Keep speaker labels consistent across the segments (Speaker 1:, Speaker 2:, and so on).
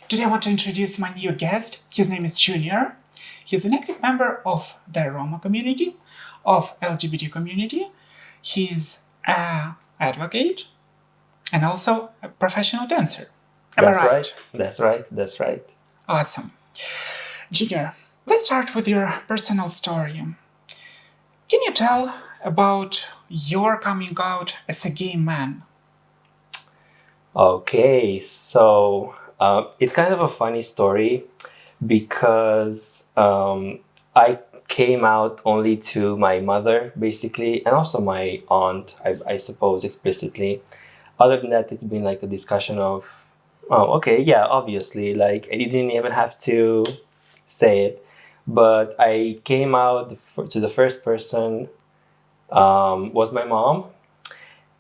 Speaker 1: Today I want to introduce my new guest. His name is Junior. He's an active member of the Roma community, of LGBT community. He's an advocate and also a professional dancer. Am I
Speaker 2: That's
Speaker 1: right?
Speaker 2: right. That's right. That's right.
Speaker 1: Awesome. Junior, let's start with your personal story. Can you tell about your coming out as a gay man?
Speaker 2: Okay, so it's kind of a funny story because I came out only to my mother, basically, and also my aunt, I suppose, explicitly. Other than that, it's been like a discussion of, oh, okay, yeah, obviously, like you didn't even have to say it. But I came out to the first person was my mom,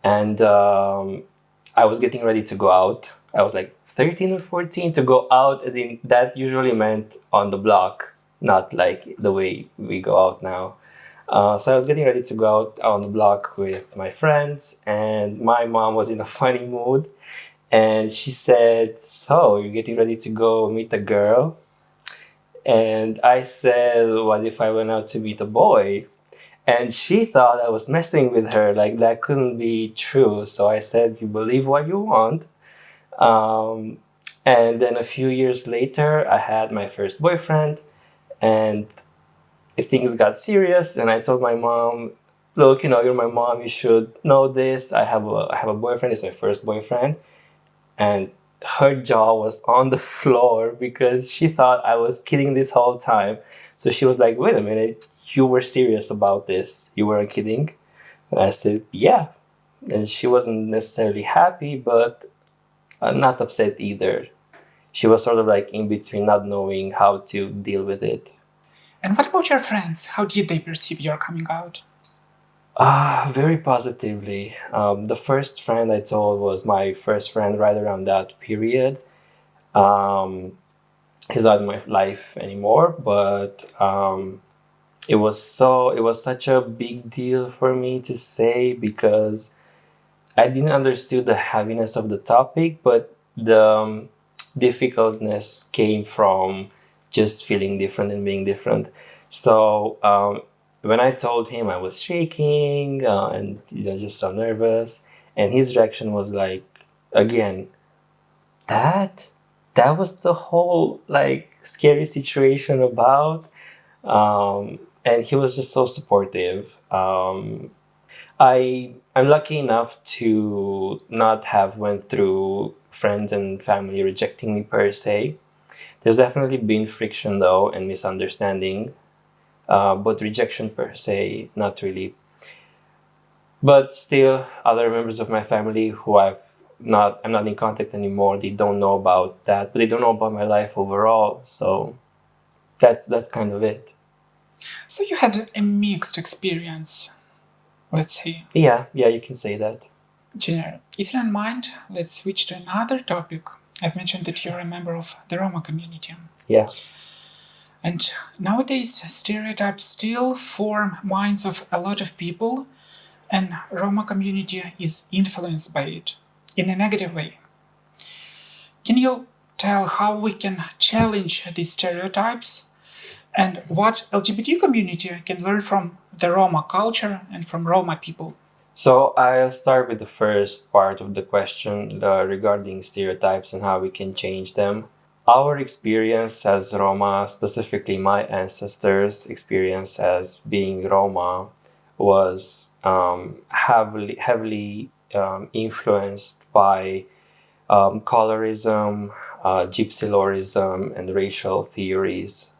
Speaker 2: and I was getting ready to go out. I was like 13 or 14 to go out, as in that usually meant on the block, not like the way we go out now. So I was getting ready to go out on the block with my friends, and my mom was in a funny mood. And she said, "So, you're getting ready to go meet a girl?" And I said, "What if I went out to meet a boy?" And she thought I was messing with her, like that couldn't be true. So I said, "You believe what you want." Um, and then a few years later, I had my first boyfriend, and things got serious. And I told my mom, "Look, you're my mom. You should know this. I have a boyfriend. It's my first boyfriend." And her jaw was on the floor because she thought I was kidding this whole time. So she was like, "Wait a minute, you were serious about this? You weren't kidding?" And I said, "Yeah." And she wasn't necessarily happy, but not upset either. She was sort of like in between, not knowing how to deal with it.
Speaker 1: And what about your friends? How did they perceive your coming out?
Speaker 2: Very positively. The first friend I told was my first friend right around that period. Um, he's not in my life anymore, but it was such a big deal for me to say because I didn't understand the heaviness of the topic, but the difficultness came from just feeling different and being different. So when I told him, I was shaking and just so nervous, and his reaction was like, again, that that was the whole like scary situation about, and he was just so supportive. I'm lucky enough to not have went through friends and family rejecting me per se. There's definitely been friction though and misunderstanding, but rejection per se, not really. But still, other members of my family who I'm not in contact anymore. They don't know about that, but they don't know about my life overall. So that's kind of it.
Speaker 1: So you had a mixed experience, let's say.
Speaker 2: Yeah, you can say that.
Speaker 1: Junior, if you don't mind, let's switch to another topic. I've mentioned that you're a member of the Roma community.
Speaker 2: Yeah.
Speaker 1: And nowadays, stereotypes still form minds of a lot of people, and Roma community is influenced by it in a negative way. Can you tell how we can challenge these stereotypes and what LGBT community can learn from the Roma culture and from Roma people?
Speaker 2: So I'll start with the first part of the question regarding stereotypes and how we can change them. Our experience as Roma, specifically my ancestors' experience as being Roma, was heavily influenced by colorism, gypsy lorism, and racial theories.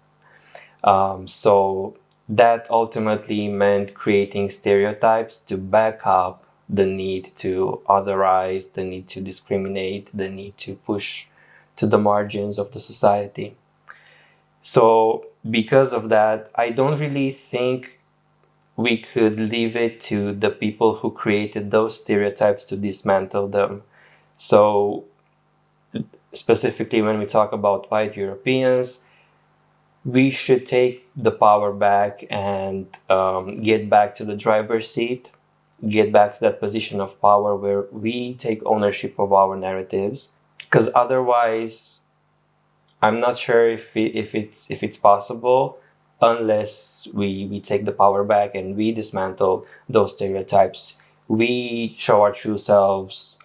Speaker 2: So that ultimately meant creating stereotypes to back up the need to otherize, the need to discriminate, the need to push to the margins of the society. So, because of that, I don't really think we could leave it to the people who created those stereotypes to dismantle them. So, specifically, when we talk about white Europeans, we should take the power back and get back to the driver's seat, get back to that position of power where we take ownership of our narratives. Because otherwise, I'm not sure if it's possible unless we take the power back and we dismantle those stereotypes. We show our true selves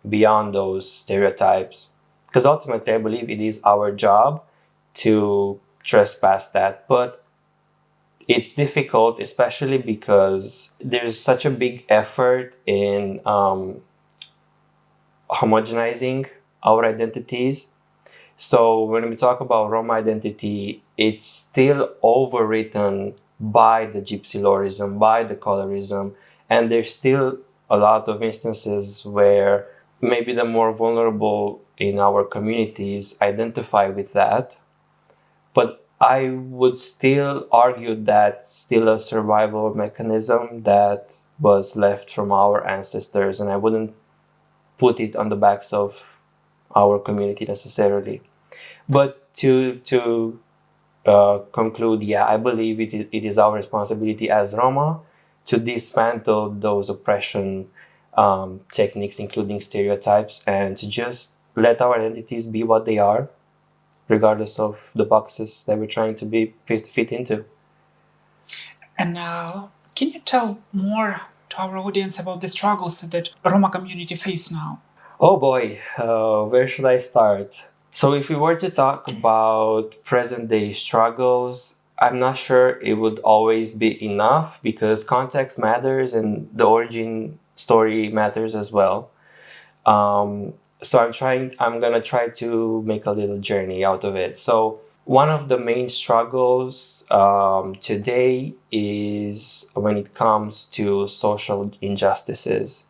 Speaker 2: beyond those stereotypes. Because ultimately, I believe it is our job to trespass that. But it's difficult, especially because there's such a big effort in homogenizing our identities. So when we talk about Roma identity, it's still overwritten by the gypsy lorism, by the colorism, and there's still a lot of instances where maybe the more vulnerable in our communities identify with that. But I would still argue that's still a survival mechanism that was left from our ancestors, and I wouldn't put it on the backs of our community necessarily. But to conclude, yeah, I believe it is our responsibility as Roma to dismantle those oppression techniques, including stereotypes, and to just let our identities be what they are, regardless of the boxes that we're trying to be fit into.
Speaker 1: And can you tell more to our audience about the struggles that Roma community face now?
Speaker 2: Oh boy, where should I start? So if we were to talk about present day struggles, I'm not sure it would always be enough because context matters and the origin story matters as well. So I'm gonna try to make a little journey out of it. So one of the main struggles today is when it comes to social injustices.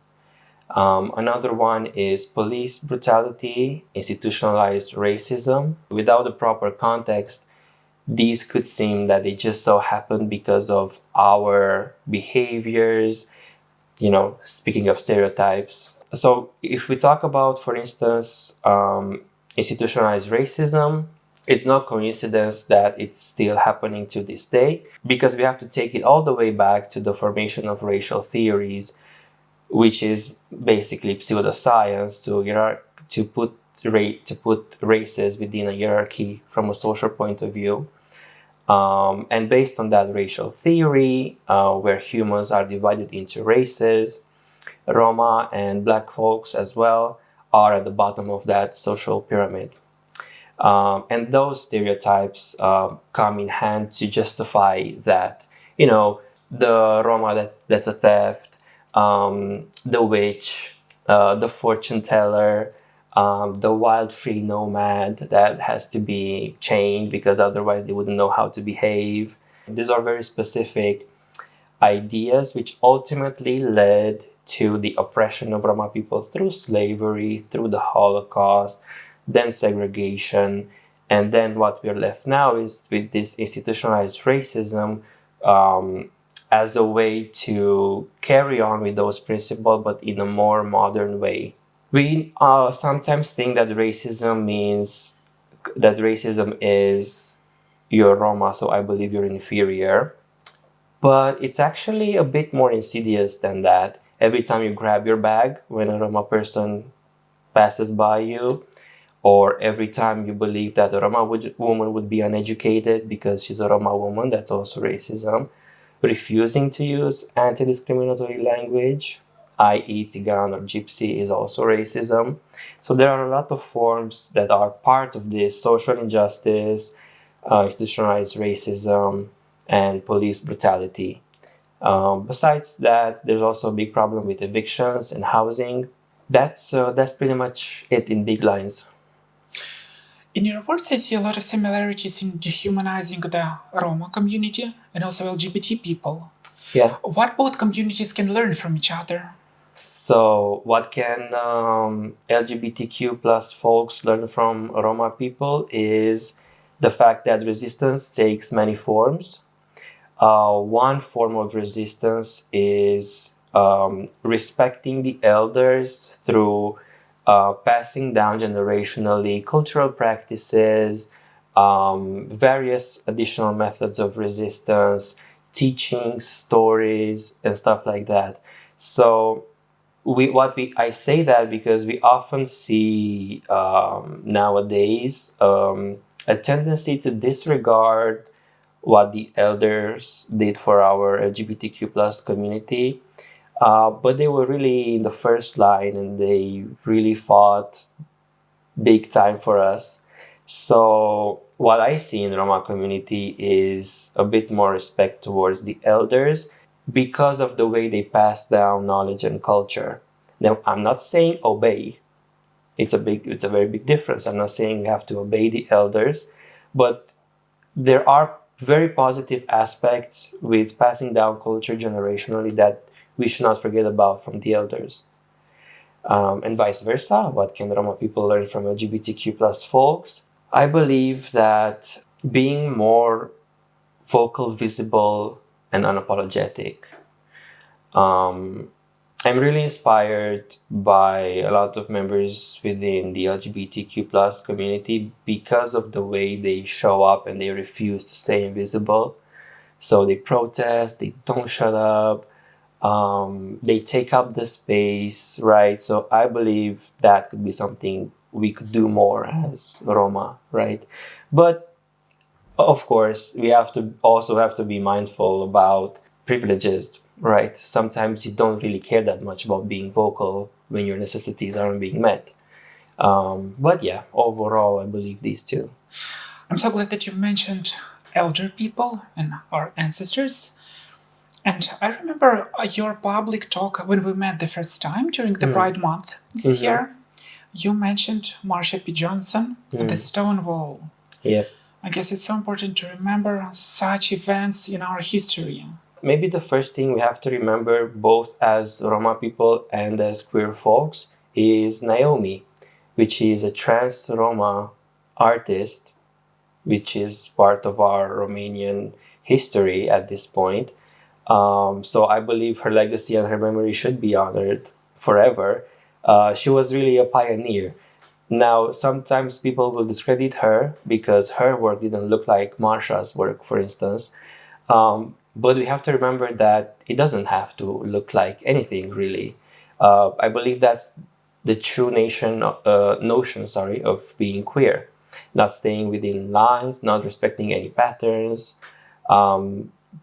Speaker 2: Another one is police brutality, institutionalized racism. Without the proper context, these could seem that they just so happen because of our behaviors, speaking of stereotypes. So if we talk about, for instance, institutionalized racism, it's no coincidence that it's still happening to this day because we have to take it all the way back to the formation of racial theories, which is basically pseudoscience to put races within a hierarchy from a social point of view. And based on that racial theory, where humans are divided into races, Roma and Black folks as well are at the bottom of that social pyramid. And those stereotypes come in hand to justify that, the Roma that's a theft, the witch, the fortune teller, the wild free nomad that has to be chained because otherwise they wouldn't know how to behave. These are very specific ideas which ultimately led to the oppression of Roma people through slavery, through the Holocaust, then segregation, and then what we're left now is with this institutionalized racism as a way to carry on with those principles, but in a more modern way. We sometimes think that racism is you're Roma, so I believe you're inferior. But it's actually a bit more insidious than that. Every time you grab your bag when a Roma person passes by you, or every time you believe that a Roma woman would be uneducated because she's a Roma woman, that's also racism. Refusing to use anti-discriminatory language, i.e. Tsigan or Gypsy, is also racism. So there are a lot of forms that are part of this social injustice, institutionalized racism, and police brutality. Besides that, there's also a big problem with evictions and housing. That's pretty much it in big lines.
Speaker 1: In your reports, I see a lot of similarities in dehumanizing the Roma community and also LGBT people.
Speaker 2: Yeah.
Speaker 1: What both communities can learn from each other?
Speaker 2: So what can LGBTQ plus folks learn from Roma people is the fact that resistance takes many forms. One form of resistance is respecting the elders through passing down generationally cultural practices, various additional methods of resistance, teachings, stories, and stuff like that. So I say that because we often see nowadays a tendency to disregard what the elders did for our LGBTQ plus community. But they were really in the first line and they really fought big time for us. So what I see in the Roma community is a bit more respect towards the elders because of the way they pass down knowledge and culture. Now, I'm not saying obey. It's a very big difference. I'm not saying you have to obey the elders, but there are very positive aspects with passing down culture generationally that we should not forget about from the elders. And vice versa. What can Roma people learn from LGBTQ plus folks? I believe that being more vocal, visible, and unapologetic. I'm really inspired by a lot of members within the LGBTQ plus community because of the way they show up and they refuse to stay invisible. So they protest, they don't shut up, they take up the space, right? So I believe that could be something we could do more as Roma, right? But of course, we have to be mindful about privileges, right? Sometimes you don't really care that much about being vocal when your necessities aren't being met. But yeah, overall, I believe these two.
Speaker 1: I'm so glad that you mentioned elder people and our ancestors. And I remember your public talk when we met the first time during the Pride Month this year. You mentioned Marsha P. Johnson and the Stone Wall.
Speaker 2: Yeah.
Speaker 1: I guess it's so important to remember such events in our history.
Speaker 2: Maybe the first thing we have to remember, both as Roma people and as queer folks, is Naomi, which is a trans Roma artist, which is part of our Romanian history at this point. So I believe her legacy and her memory should be honored forever. She was really a pioneer. Now, sometimes people will discredit her because her work didn't look like Marsha's work, for instance. But we have to remember that it doesn't have to look like anything, really. I believe that's the true notion of being queer. Not staying within lines, not respecting any patterns,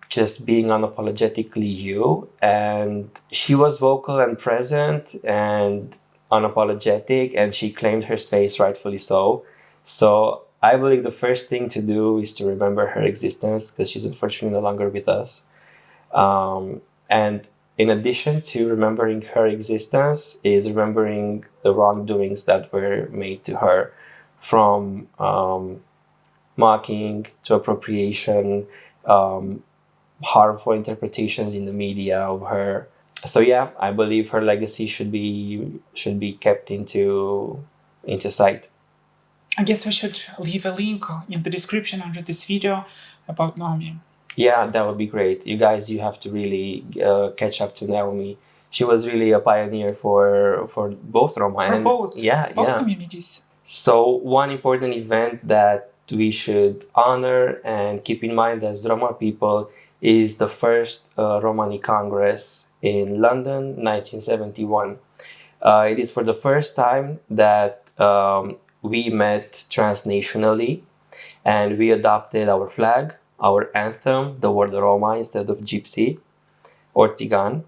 Speaker 2: just being unapologetically you. And she was vocal and present and unapologetic, and she claimed her space, rightfully so. So I believe the first thing to do is to remember her existence because she's unfortunately no longer with us. And in addition to remembering her existence is remembering the wrongdoings that were made to her, from mocking to appropriation, harmful interpretations in the media of her. So yeah, I believe her legacy should be kept into sight.
Speaker 1: I guess we should leave a link in the description under this video about Naomi.
Speaker 2: Yeah, that would be great. You guys, you have to really catch up to Naomi. She was really a pioneer for both Roma
Speaker 1: For both
Speaker 2: yeah.
Speaker 1: communities.
Speaker 2: So one important event that we should honor and keep in mind as Roma people is the first Romani Congress in London, 1971. It is for the first time that we met transnationally, and we adopted our flag, our anthem, the word Roma instead of Gypsy or Tigan.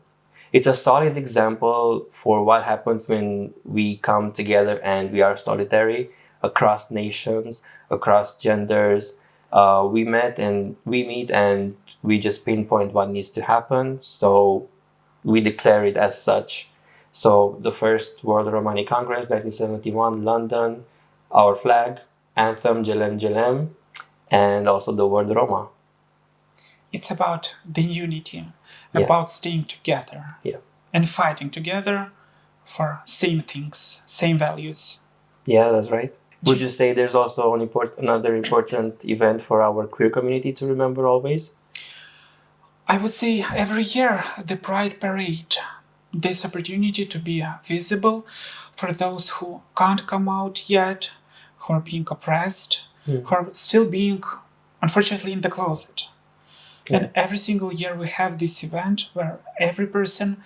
Speaker 2: It's a solid example for what happens when we come together and we are solidary across nations, across genders. We meet and we just pinpoint what needs to happen. So we declare it as such. So the first World Romani Congress, 1971, London, our flag, anthem, Jelem Jelem, and also the word Roma.
Speaker 1: It's about the unity, about staying together, and fighting together for same things, same values.
Speaker 2: Yeah, that's right. Would you say there's also another important event for our queer community to remember always?
Speaker 1: I would say every year, the Pride Parade. This opportunity to be visible for those who can't come out yet, who are being oppressed, who are still being, unfortunately, in the closet. And every single year we have this event where every person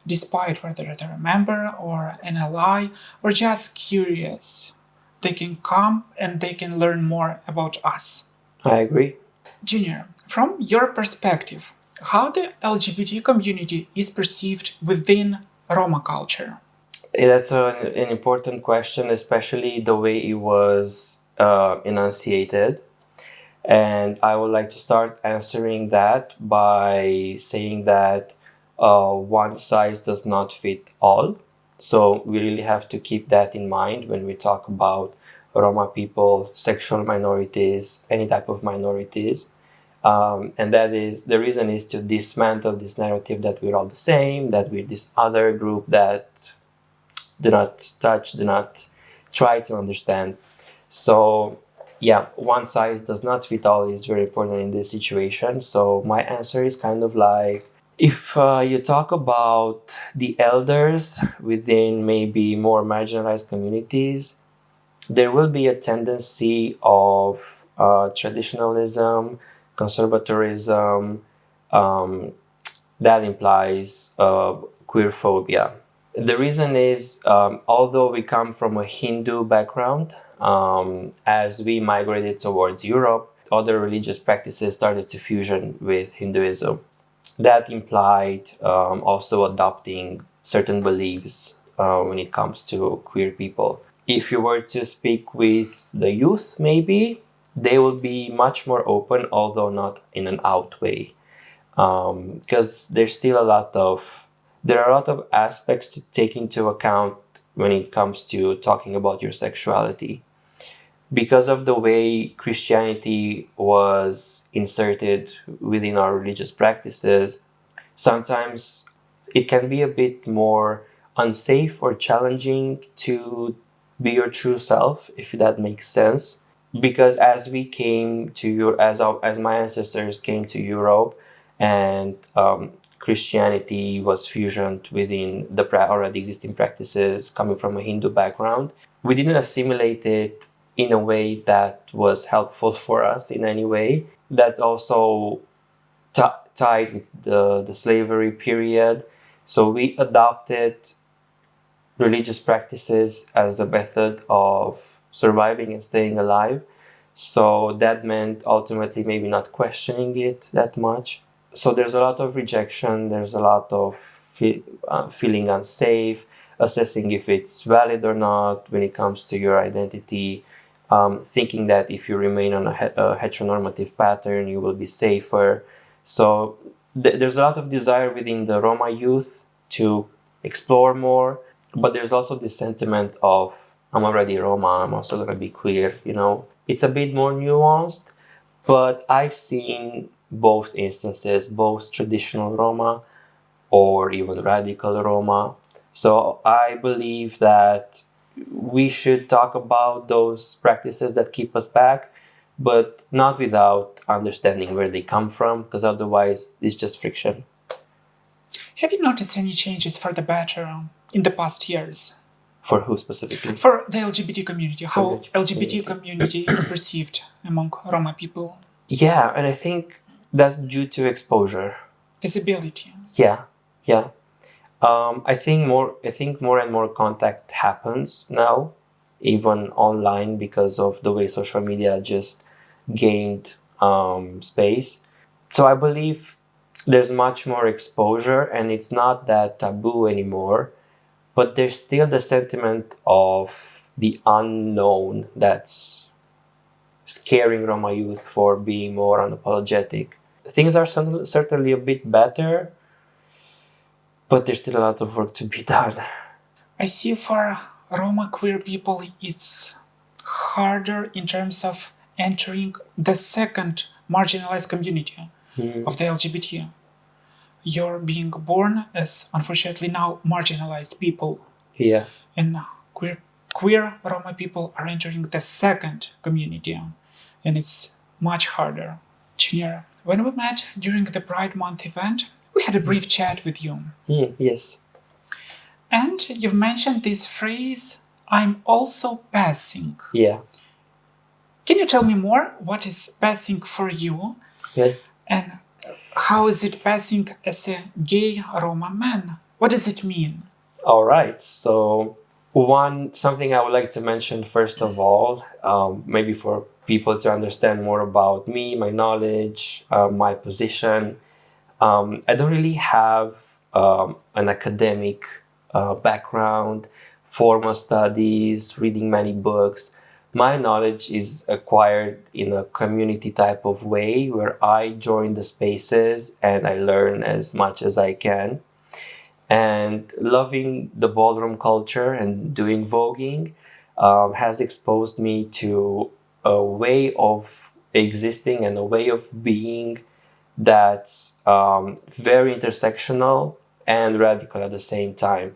Speaker 1: despite whether they're a member or an ally or just curious. They can come and they can learn more about us.
Speaker 2: I agree.
Speaker 1: Junior, from your perspective, how the LGBT community is perceived within Roma culture?
Speaker 2: That's an important question, especially the way it was enunciated. And I would like to start answering that by saying that one size does not fit all. So we really have to keep that in mind when we talk about Roma people, sexual minorities, any type of minorities. And that is the reason is to dismantle this narrative that we're all the same, that we're this other group that do not touch, do not try to understand. So yeah, one size does not fit all is very important in this situation. So my answer is kind of like, if you talk about the elders within maybe more marginalized communities, there will be a tendency of traditionalism, conservatism, that implies queer phobia. The reason is, although we come from a Hindu background, as we migrated towards Europe, other religious practices started to fusion with Hinduism. That implied also adopting certain beliefs when it comes to queer people. If you were to speak with the youth, maybe they will be much more open, although not in an out way, because there are a lot of aspects to take into account when it comes to talking about your sexuality. Because of the way Christianity was inserted within our religious practices, sometimes it can be a bit more unsafe or challenging to be your true self, if that makes sense. Because as we came to Europe, as my ancestors came to Europe, and Christianity was fusioned within the already existing practices coming from a Hindu background, we didn't assimilate it in a way that was helpful for us in any way. That's also tied with the slavery period. So we adopted religious practices as a method of surviving and staying alive. So that meant ultimately maybe not questioning it that much. So there's a lot of rejection, there's a lot of feeling unsafe, assessing if it's valid or not when it comes to your identity, thinking that if you remain on a heteronormative pattern, you will be safer. So there's a lot of desire within the Roma youth to explore more, but there's also this sentiment of, I'm already Roma, I'm also going to be queer, you know. It's a bit more nuanced, but I've seen both instances, both traditional Roma or even radical Roma. So I believe that we should talk about those practices that keep us back, but not without understanding where they come from, because otherwise it's just friction.
Speaker 1: Have you noticed any changes for the better in the past years?
Speaker 2: For who specifically?
Speaker 1: For the LGBT community, how LGBT community is perceived among Roma people?
Speaker 2: Yeah, and I think that's due to exposure.
Speaker 1: Visibility.
Speaker 2: Yeah. I think more and more contact happens now, even online, because of the way social media just gained space. So I believe there's much more exposure, and it's not that taboo anymore. But there's still the sentiment of the unknown that's scaring Roma youth for being more unapologetic. Things are certainly a bit better, but there's still a lot of work to be done.
Speaker 1: I see for Roma queer people it's harder in terms of entering the second marginalized community of the LGBT. You're being born as, unfortunately now, marginalized people.
Speaker 2: Yeah.
Speaker 1: And queer Roma people are entering the second community, and it's much harder. Junior, when we met during the Pride Month event, we had a brief chat with you.
Speaker 2: Yes.
Speaker 1: And you've mentioned this phrase, I'm also passing.
Speaker 2: Yeah.
Speaker 1: Can you tell me more? What is passing for you?
Speaker 2: Yeah.
Speaker 1: And how is it passing as a gay Roma man? What does it mean?
Speaker 2: All right. So something I would like to mention first of all, maybe for people to understand more about me, my knowledge, my position. I don't really have an academic background, formal studies, reading many books. My knowledge is acquired in a community type of way where I join the spaces and I learn as much as I can. And loving the ballroom culture and doing voguing has exposed me to a way of existing and a way of being that's very intersectional and radical at the same time.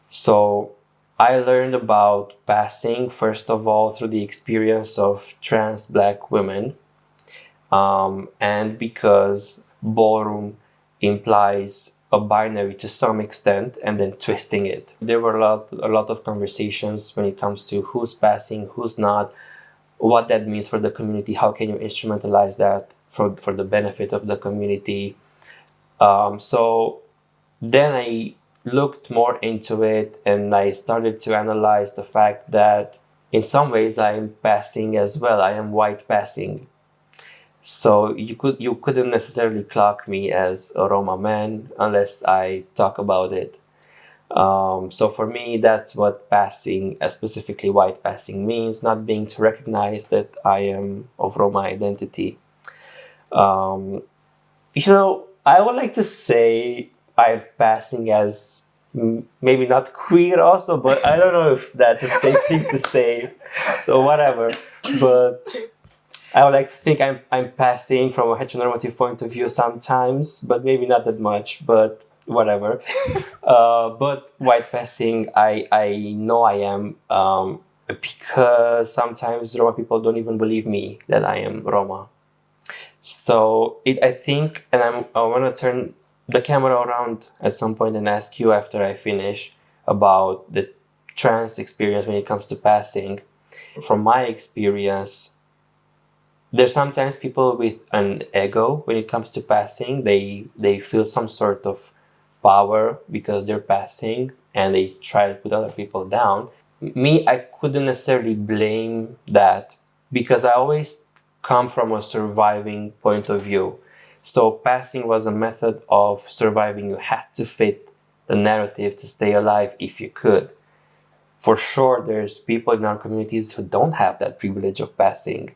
Speaker 2: So I learned about passing, first of all, through the experience of trans Black women. And because ballroom implies a binary to some extent and then twisting it. There were a lot of conversations when it comes to who's passing, who's not, what that means for the community, how can you instrumentalize that for the benefit of the community. So then I looked more into it and I started to analyze the fact that in some ways I'm passing as well. I am white passing. So you couldn't necessarily clock me as a Roma man unless I talk about it. So for me, that's what passing, specifically white passing, means, not being to recognize that I am of Roma identity. Um, I would like to say I'm passing as maybe not queer also, but I don't know if that's a safe thing to say. So whatever. But I would like to think I'm passing from a heteronormative point of view sometimes, but maybe not that much, but whatever. But white passing, I know I am because sometimes Roma people don't even believe me that I am Roma. So I think, and I want to turn the camera around at some point and ask you after I finish about the trans experience when it comes to passing. From my experience, there's sometimes people with an ego when it comes to passing. They feel some sort of power because they're passing and they try to put other people down. Me, I couldn't necessarily blame that because I always come from a surviving point of view. So passing was a method of surviving. You had to fit the narrative to stay alive if you could. For sure, there's people in our communities who don't have that privilege of passing.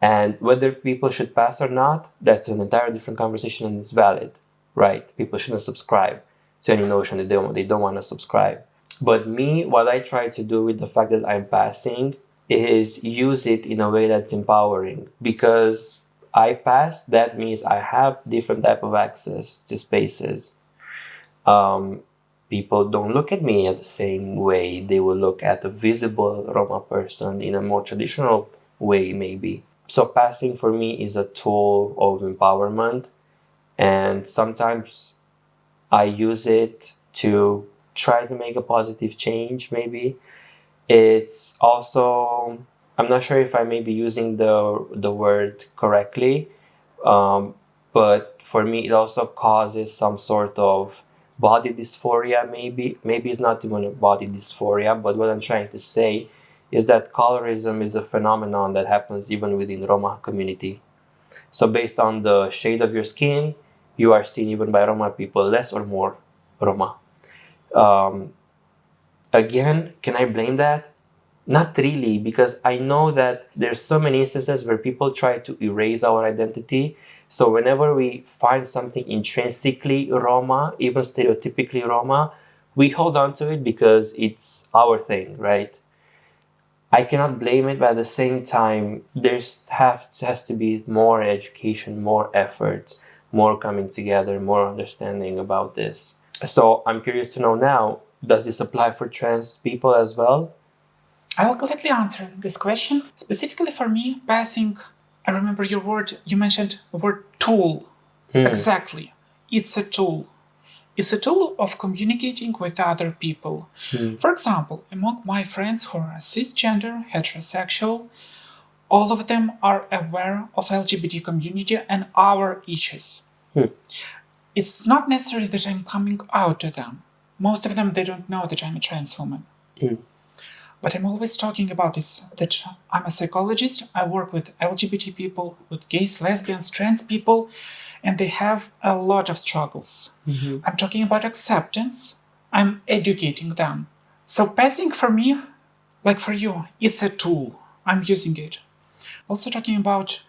Speaker 2: And whether people should pass or not, that's an entirely different conversation and it's valid, right? People shouldn't subscribe to any notion that they don't want to subscribe. But me, what I try to do with the fact that I'm passing is use it in a way that's empowering. Because I pass, that means I have different type of access to spaces. People don't look at me at the same way they will look at a visible Roma person in a more traditional way, maybe. So passing for me is a tool of empowerment, and sometimes I use it to try to make a positive change, maybe. It's also, I'm not sure if I may be using the word correctly, but for me it also causes some sort of body dysphoria, maybe. Maybe it's not even a body dysphoria, but what I'm trying to say is that colorism is a phenomenon that happens even within Roma community. So based on the shade of your skin, you are seen even by Roma people less or more Roma. Again, can I blame that? Not really, because I know that there's so many instances where people try to erase our identity. So whenever we find something intrinsically Roma, even stereotypically Roma, we hold on to it because it's our thing, right? I cannot blame it, but at the same time, has to be more education, more effort, more coming together, more understanding about this. So I'm curious to know now, does this apply for trans people as well?
Speaker 1: I will gladly answer this question. Specifically for me, passing, I remember you mentioned the word tool. Exactly. It's a tool. It's a tool of communicating with other people. For example, among my friends who are cisgender, heterosexual, all of them are aware of LGBT community and our issues. It's not necessary that I'm coming out to them. most of them, they don't know that I'm a trans woman.
Speaker 2: Mm.
Speaker 1: But I'm always talking about this, that I'm a psychologist. I work with LGBT people, with gays, lesbians, trans people, and they have a lot of struggles.
Speaker 2: Mm-hmm.
Speaker 1: I'm talking about acceptance. I'm educating them. So passing for me, like for you, it's a tool. I'm using it. Also talking about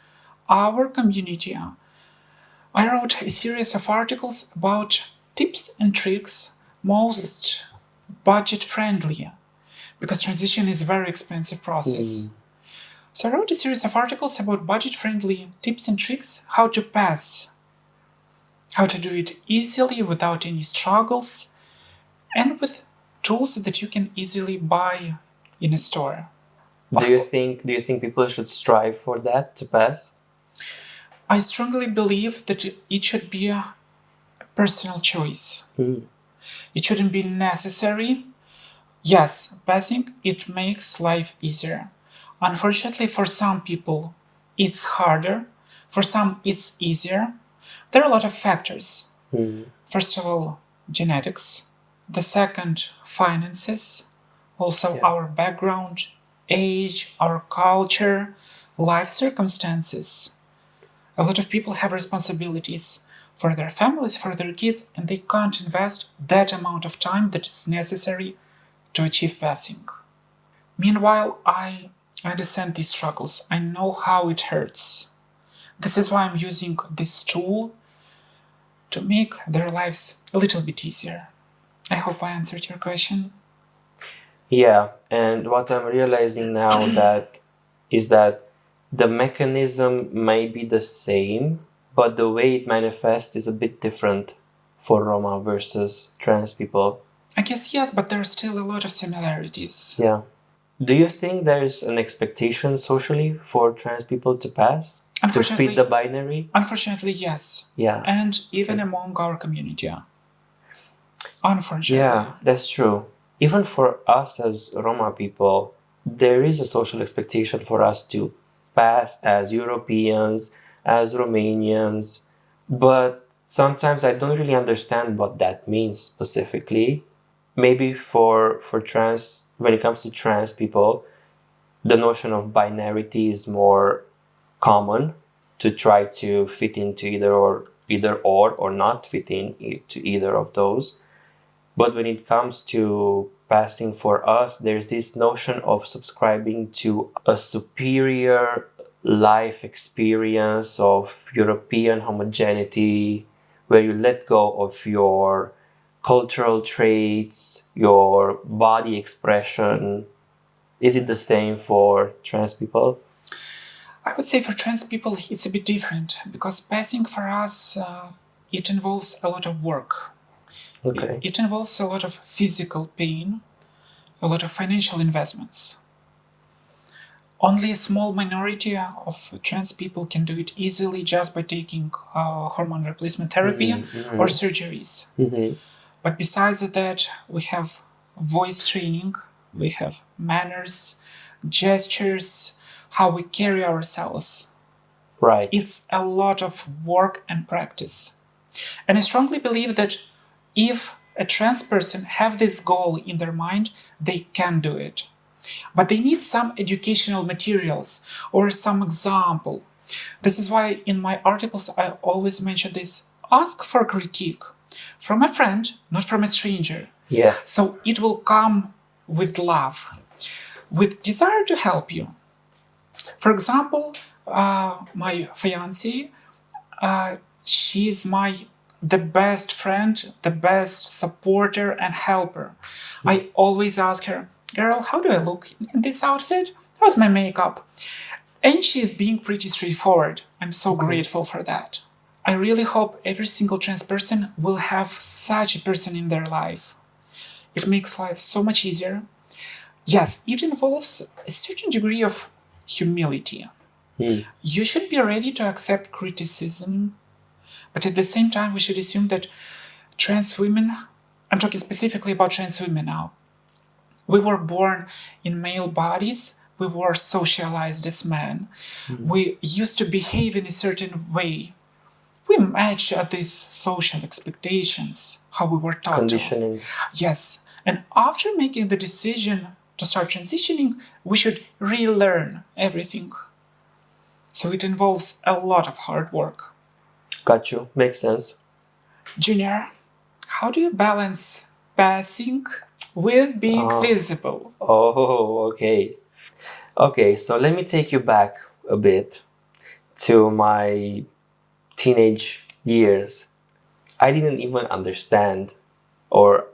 Speaker 1: our community. I wrote a series of articles about tips and tricks, most budget friendly, because transition is a very expensive process. So I wrote a series of articles about budget-friendly tips and tricks, how to pass, how to do it easily without any struggles, and with tools that you can easily buy in a store.
Speaker 2: Do you think people should strive for that to pass?
Speaker 1: I strongly believe that it should be a personal choice. It shouldn't be necessary. Yes, passing, it makes life easier. Unfortunately, for some people, it's harder. For some, it's easier. There are a lot of factors. First of all, genetics. The second, finances. Also, our background, age, our culture, life circumstances. A lot of people have responsibilities for their families, for their kids, and they can't invest that amount of time that is necessary to achieve passing. Meanwhile, I understand these struggles. I know how it hurts. This is why I'm using this tool to make their lives a little bit easier. I hope I answered your question.
Speaker 2: Yeah, and what I'm realizing now is that the mechanism may be the same, but the way it manifests is a bit different for Roma versus trans people.
Speaker 1: I guess yes, but there are still a lot of similarities.
Speaker 2: Yeah. Do you think there's an expectation socially for trans people to pass? To fit the binary?
Speaker 1: Unfortunately, yes.
Speaker 2: Yeah.
Speaker 1: And even among our community. Unfortunately.
Speaker 2: Yeah, that's true. Even for us as Roma people, there is a social expectation for us to pass as Europeans, as Romanians, but sometimes I don't really understand what that means specifically. Maybe for trans, when it comes to trans people, the notion of binarity is more common, to try to fit into either or not fit to either of those. But when it comes to passing for us, there's this notion of subscribing to a superior life experience of European homogeneity, where you let go of your cultural traits, your body expression. Is it the same for trans people?
Speaker 1: I would say for trans people it's a bit different, because passing for us, it involves a lot of work.
Speaker 2: Okay.
Speaker 1: It involves a lot of physical pain, a lot of financial investments. Only a small minority of trans people can do it easily just by taking hormone replacement therapy or surgeries. But besides that, we have voice training, we have manners, gestures, how we carry ourselves.
Speaker 2: Right.
Speaker 1: It's a lot of work and practice. And I strongly believe that if a trans person have this goal in their mind, they can do it. But they need some educational materials or some example. This is why in my articles I always mention this: ask for critique from a friend, not from a stranger.
Speaker 2: Yeah.
Speaker 1: So it will come with love, with desire to help you. For example, my fiancée, she's the best friend, the best supporter and helper. I always ask her, "Girl, how do I look in this outfit? How's my makeup?" And she is being pretty straightforward. I'm so grateful for that. I really hope every single trans person will have such a person in their life. It makes life so much easier. Yes, it involves a certain degree of humility. You should be ready to accept criticism, but at the same time, we should assume that trans women, I'm talking specifically about trans women now, we were born in male bodies, we were socialized as men, we used to behave in a certain way. we match these social expectations, how we were taught to.
Speaker 2: Conditioning.
Speaker 1: Yes. And after making the decision to start transitioning, we should relearn everything. So it involves a lot of hard work.
Speaker 2: Got you. Makes sense.
Speaker 1: Junior, how do you balance passing with being visible?
Speaker 2: Oh, okay. Okay, so let me take you back a bit to my teenage years. I didn't even understand, or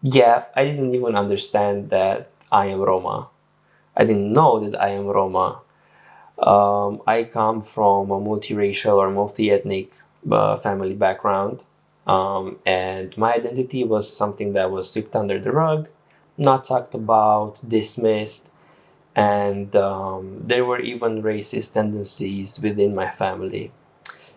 Speaker 2: I didn't even understand that I am Roma. I didn't know that I am Roma. I come from a multiracial or multi-ethnic family background, and my identity was something that was swept under the rug, not talked about, dismissed, and there were even racist tendencies within my family.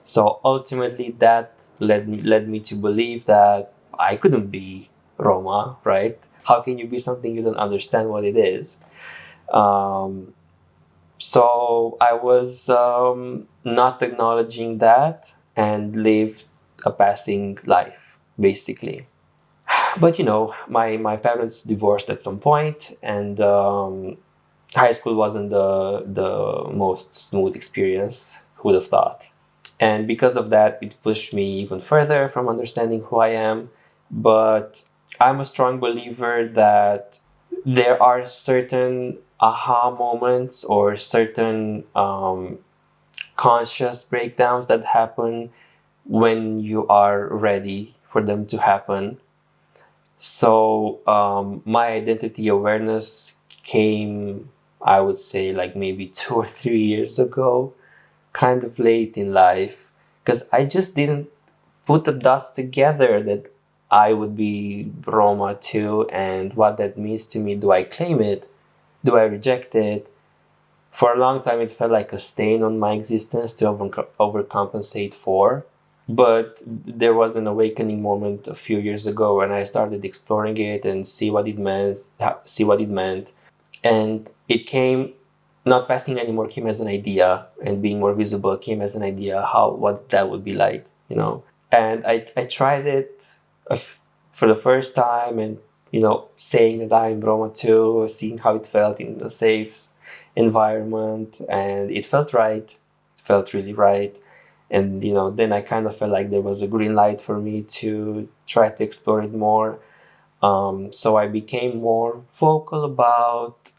Speaker 2: So ultimately, that led me to believe that I couldn't be Roma, right? How can you be something you don't understand what it is? Um, so I was not acknowledging that and lived a passing life, basically. But my parents divorced at some point, and high school wasn't the most smooth experience. Who would have thought? And because of that, it pushed me even further from understanding who I am. But I'm a strong believer that there are certain aha moments or certain conscious breakdowns that happen when you are ready for them to happen. So my identity awareness came, I would say, like maybe 2 or 3 years ago, kind of late in life, because I just didn't put the dots together that I would be Roma too, and what that means to me. Do I claim it? Do I reject it? For a long time, it felt like a stain on my existence to overcompensate for. But there was an awakening moment a few years ago when I started exploring it and see what it meant. And it came, not passing anymore came as an idea, and being more visible came as an idea, what that would be like, And I tried it for the first time, and, saying that I'm Roma too, seeing how it felt in a safe environment, and it felt right. It felt really right. And, then I kind of felt like there was a green light for me to try to explore it more. So I became more vocal about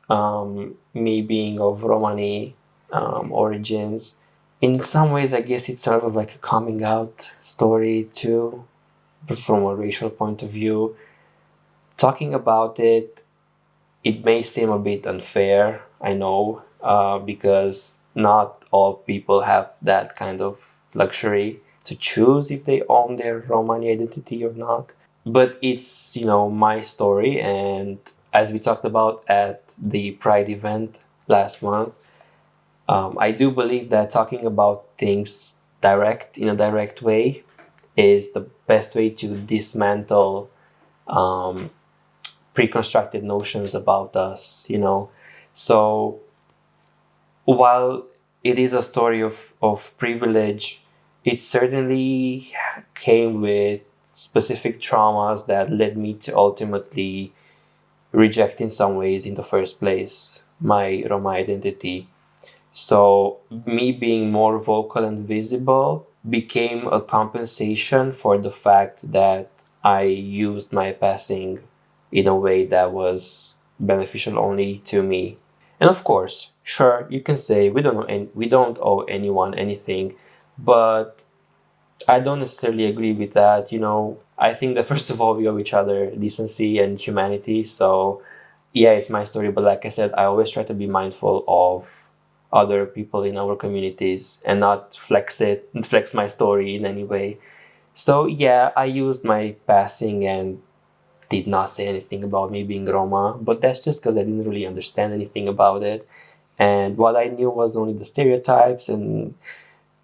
Speaker 2: me being of Romani origins. In some ways, I guess it's sort of like a coming out story too, but from a racial point of view. Talking about it, it may seem a bit unfair, I know, because not all people have that kind of luxury to choose if they own their Romani identity or not. But it's, my story, and as we talked about at the Pride event last month, I do believe that talking about things in a direct way is the best way to dismantle pre-constructed notions about us, So while it is a story of privilege, it certainly came with specific traumas that led me to ultimately reject, in some ways, in the first place, my Roma identity. So me being more vocal and visible became a compensation for the fact that I used my passing in a way that was beneficial only to me. And of course, sure, you can say we don't owe anyone anything, but I don't necessarily agree with that. I think that first of all, we owe each other decency and humanity. So yeah, it's my story, but like I said, I always try to be mindful of other people in our communities and not flex my story in any way. So yeah, I used my passing and did not say anything about me being Roma, but that's just because I didn't really understand anything about it. And what I knew was only the stereotypes, and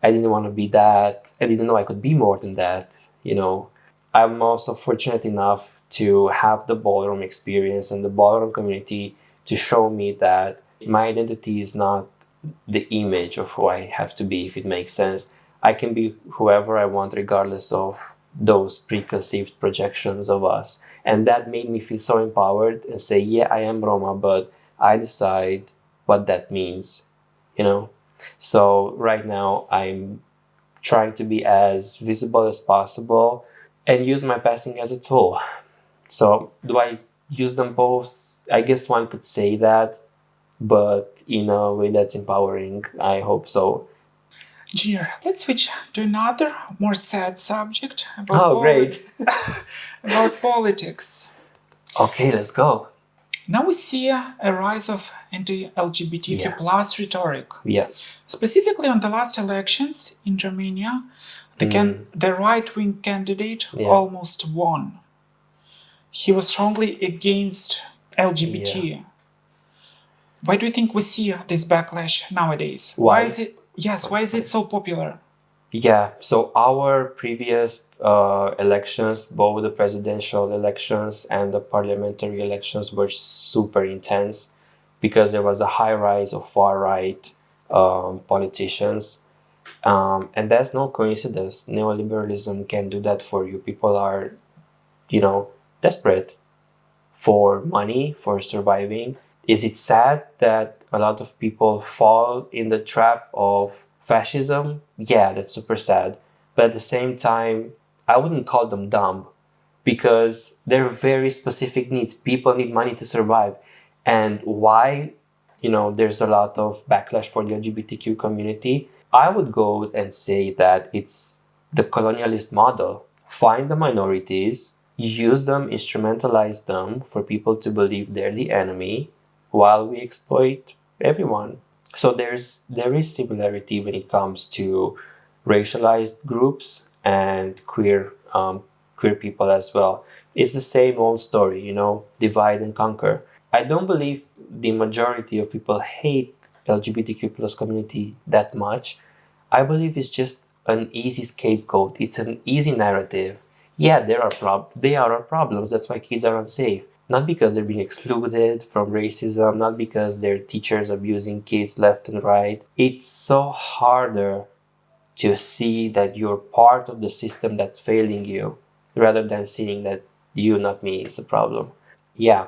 Speaker 2: I didn't want to be that. I didn't know I could be more than that, I'm also fortunate enough to have the ballroom experience and the ballroom community to show me that my identity is not the image of who I have to be, if it makes sense. I can be whoever I want, regardless of those preconceived projections of us. And that made me feel so empowered and say, yeah, I am Roma, but I decide what that means, you know? So right now I'm trying to be as visible as possible and use my passing as a tool. So do I use them both? I guess one could say that, but in a way that's empowering. I hope so.
Speaker 1: Junior, let's switch to another more sad subject about
Speaker 2: Oh, great.
Speaker 1: about politics.
Speaker 2: Okay, let's go.
Speaker 1: Now we see a rise of anti-LGBTQ
Speaker 2: Yeah.
Speaker 1: plus rhetoric.
Speaker 2: Yeah.
Speaker 1: Specifically on the last elections in Romania, the right-wing candidate almost won. He was strongly against LGBT.
Speaker 2: Yeah.
Speaker 1: Why do you think we see this backlash nowadays?
Speaker 2: Why?
Speaker 1: Why is it? Yes, why is it so popular?
Speaker 2: Yeah, so our previous elections, both the presidential elections and the parliamentary elections, were super intense because there was a high rise of far right politicians. And that's no coincidence. Neoliberalism can do that for you. People are, desperate for money, for surviving. Is it sad that a lot of people fall in the trap of fascism? Yeah, that's super sad. But at the same time, I wouldn't call them dumb because they're very specific needs. People need money to survive. And why, there's a lot of backlash for the LGBTQ community, I would go and say that it's the colonialist model. Find the minorities, use them, instrumentalize them for people to believe they're the enemy while we exploit everyone. So there is similarity when it comes to racialized groups and queer people as well. It's the same old story, divide and conquer. I don't believe the majority of people hate LGBTQ plus community that much. I believe it's just an easy scapegoat. It's an easy narrative. Yeah, there are problems. That's why kids are unsafe. Not because they're being excluded from racism, not because their teachers abusing kids left and right. It's so harder to see that you're part of the system that's failing you rather than seeing that you, not me, is the problem. Yeah,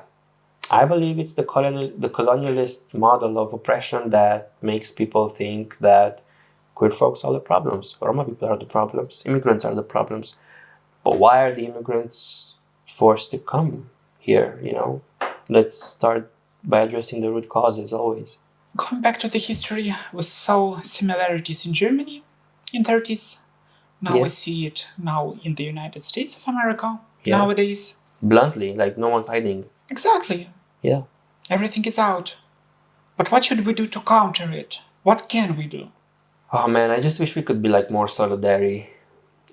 Speaker 2: I believe it's the colonialist model of oppression that makes people think that queer folks are the problems, Roma people are the problems, immigrants are the problems. But why are the immigrants forced to come here, Let's start by addressing the root causes always.
Speaker 1: Going back to the history, we saw similarities in Germany in 30s. Now we see it now in the United States of America nowadays.
Speaker 2: Bluntly, like no one's hiding.
Speaker 1: Exactly.
Speaker 2: Yeah.
Speaker 1: Everything is out. But what should we do to counter it? What can we do?
Speaker 2: Oh man, I just wish we could be like more solidary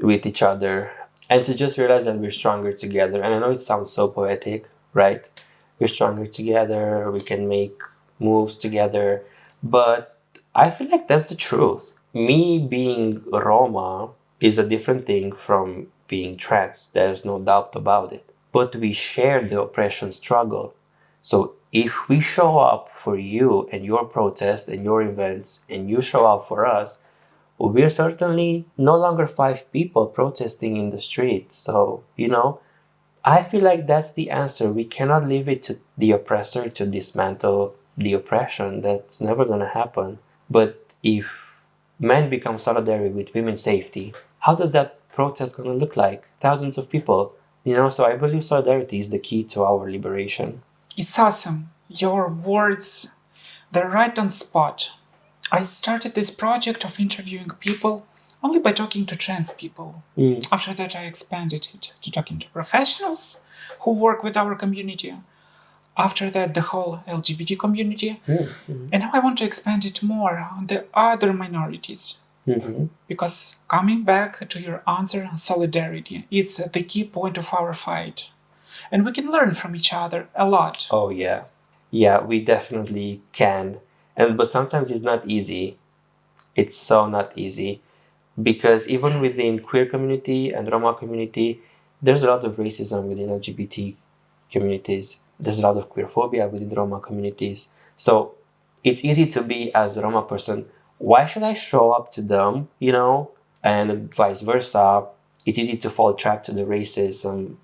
Speaker 2: with each other and to just realize that we're stronger together. And I know it sounds so poetic, right? We're stronger together, we can make moves together. But I feel like that's the truth. Me being Roma is a different thing from being trans. There's no doubt about it. But we share the oppression struggle. So if we show up for you and your protest and your events and you show up for us, we're certainly no longer 5 people protesting in the street. So, I feel like that's the answer. We cannot leave it to the oppressor to dismantle the oppression. That's never going to happen. But if men become solidary with women's safety, how does that protest going to look like? Thousands of people, so I believe solidarity is the key to our liberation.
Speaker 1: It's awesome. Your words, they're right on spot. I started this project of interviewing people only by talking to trans people. After that, I expanded it to talking to professionals who work with our community. After that, the whole LGBT community. And now I want to expand it more on the other minorities. Because coming back to your answer, solidarity, it's the key point of our fight. And we can learn from each other a lot.
Speaker 2: Oh, yeah. Yeah, we definitely can. But sometimes it's not easy. It's so not easy. Because even within queer community and Roma community, there's a lot of racism within LGBT communities. There's a lot of queerphobia within Roma communities. So it's easy to be, as a Roma person, why should I show up to them, and vice versa, it's easy to fall trap to the racism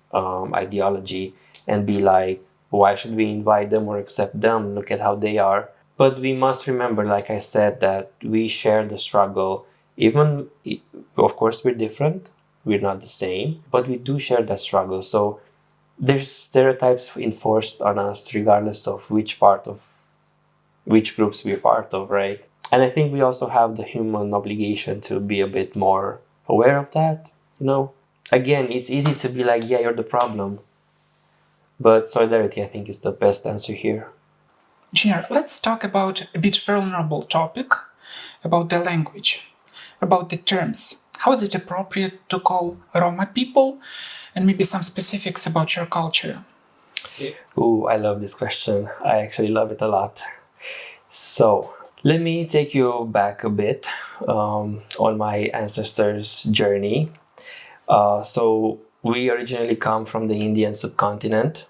Speaker 2: ideology and be like, why should we invite them or accept them? Look at how they are. But we must remember, like I said, that we share the struggle. Even, of course, we're different. We're not the same, but we do share that struggle. So there's stereotypes enforced on us regardless of which groups we're part of, right? And I think we also have the human obligation to be a bit more aware of that, you know? Again, it's easy to be like, yeah, you're the problem. But solidarity, I think, is the best answer here.
Speaker 1: Junior, let's talk about a bit vulnerable topic, about the language, about the terms. How is it appropriate to call Roma people, and maybe some specifics about your culture?
Speaker 2: Ooh, I love this question. I actually love it a lot. So, let me take you back a bit on my ancestors' journey. So, we originally come from the Indian subcontinent,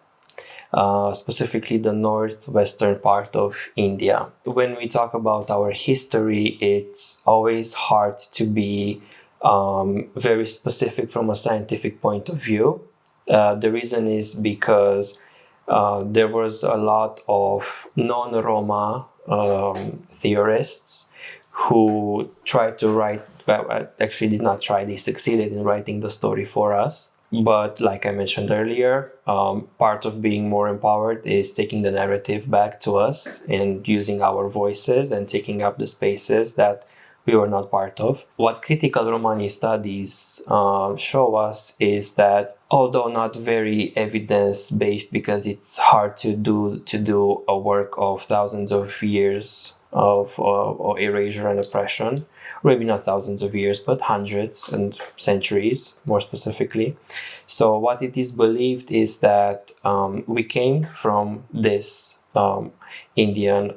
Speaker 2: specifically the northwestern part of India. When we talk about our history, it's always hard to be very specific from a scientific point of view. The reason is because there was a lot of non-Roma theorists who tried to write, well, actually did not try, they succeeded in writing the story for us. But like I mentioned earlier, part of being more empowered is taking the narrative back to us and using our voices and taking up the spaces that we were not part of. What critical Romani studies show us is that, although not very evidence-based, because it's hard to do a work of thousands of years of erasure and oppression, maybe not thousands of years, but hundreds and centuries, more specifically. So what it is believed is that we came from this Indian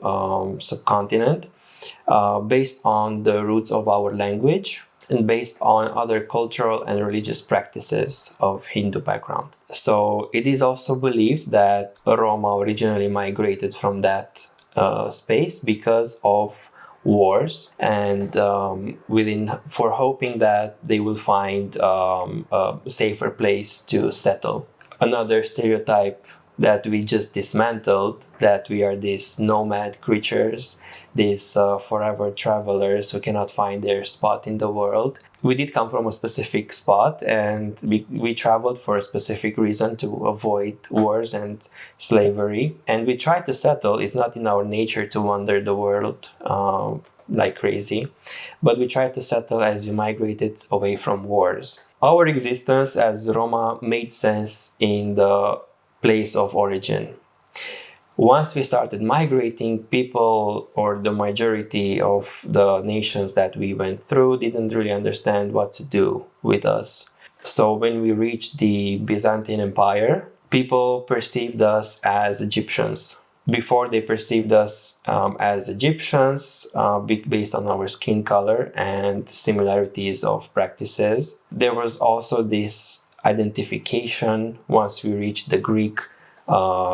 Speaker 2: subcontinent based on the roots of our language and based on other cultural and religious practices of Hindu background. So it is also believed that Roma originally migrated from that space because of wars and for hoping that they will find a safer place to settle. Another stereotype that we just dismantled, that we are these nomad creatures, these forever travelers who cannot find their spot in the world. We did come from a specific spot, and we traveled for a specific reason, to avoid wars and slavery. And we tried to settle. It's not in our nature to wander the world like crazy, but we tried to settle as we migrated away from wars. Our existence as Roma made sense in the place of origin. Once we started migrating, people, or the majority of the nations that we went through, didn't really understand what to do with us. So when we reached the Byzantine Empire, people perceived us as Egyptians. Before, they perceived us as Egyptians based on our skin color and similarities of practices. There was also this identification once we reached the Greek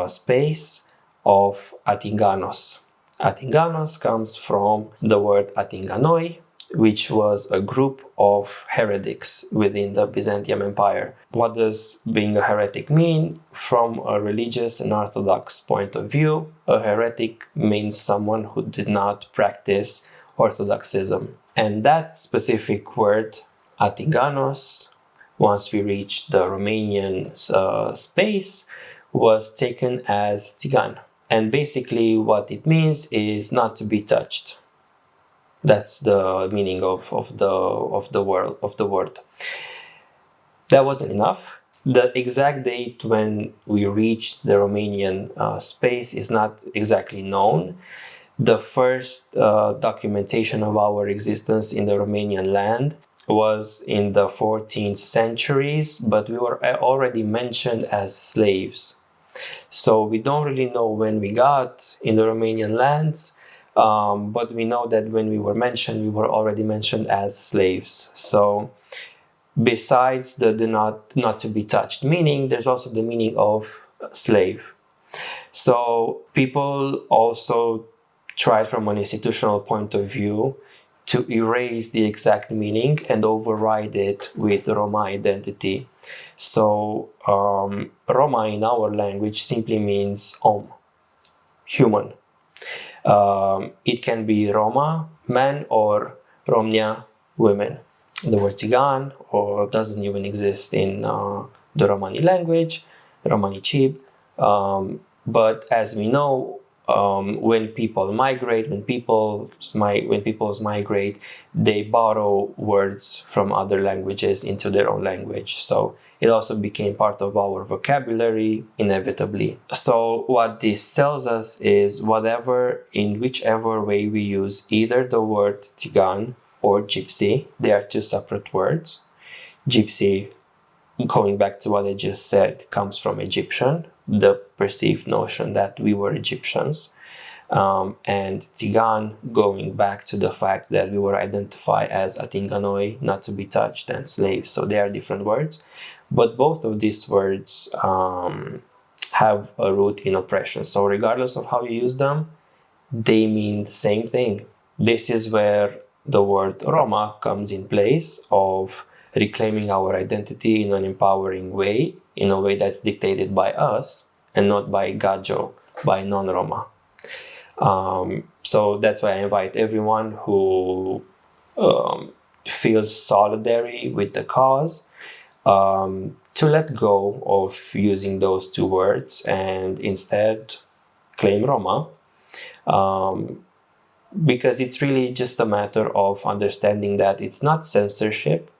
Speaker 2: space of Atinganos. Atinganos comes from the word Atinganoi, which was a group of heretics within the Byzantium Empire. What does being a heretic mean? From a religious and orthodox point of view, a heretic means someone who did not practice orthodoxism. And that specific word, Atinganos, once we reached the Romanian space, was taken as Țigan. And basically what it means is not to be touched. That's the meaning of the word. That wasn't enough. The exact date when we reached the Romanian space is not exactly known. The first documentation of our existence in the Romanian land was in the 14th centuries, but we were already mentioned as slaves. So we don't really know when we got in the Romanian lands, but we know that when we were mentioned, we were already mentioned as slaves. So besides the not to be touched meaning, there's also the meaning of slave. So people also tried from an institutional point of view to erase the exact meaning and override it with Roma identity. So Roma in our language simply means human. It can be Roma, man, or Romnia, women. The word Tsigan or doesn't even exist in the Romani language, Romani Chib. But as we know, when people migrate, when peoples migrate, they borrow words from other languages into their own language. So it also became part of our vocabulary inevitably. So what this tells us is in whichever way we use either the word Tsigan or gypsy, they are two separate words. Gypsy, going back to what I just said, comes from Egyptian, the perceived notion that we were Egyptians. And Tsigan, going back to the fact that we were identified as Atinganoi, not to be touched, and slaves. So they are different words. But both of these words have a root in oppression. So regardless of how you use them, they mean the same thing. This is where the word Roma comes in place of reclaiming our identity in an empowering way, in a way that's dictated by us and not by Gajo, by non-Roma. So that's why I invite everyone who feels solidary with the cause to let go of using those two words and instead claim Roma. Because it's really just a matter of understanding that it's not censorship,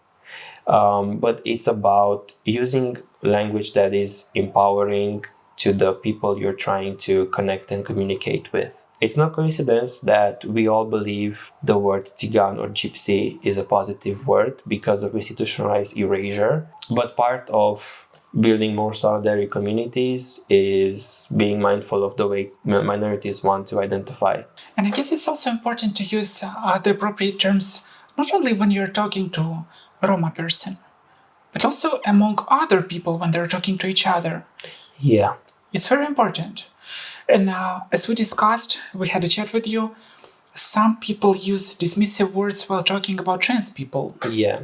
Speaker 2: but it's about using language that is empowering to the people you're trying to connect and communicate with. It's no coincidence that we all believe the word Tsigan or gypsy is a positive word because of institutionalized erasure, but part of building more solidarity communities is being mindful of the way minorities want to identify.
Speaker 1: And I guess it's also important to use the appropriate terms not only when you're talking to a Roma person, but also among other people when they're talking to each other.
Speaker 2: Yeah.
Speaker 1: It's very important. And as we discussed, we had a chat with you, some people use dismissive words while talking about trans people.
Speaker 2: Yeah.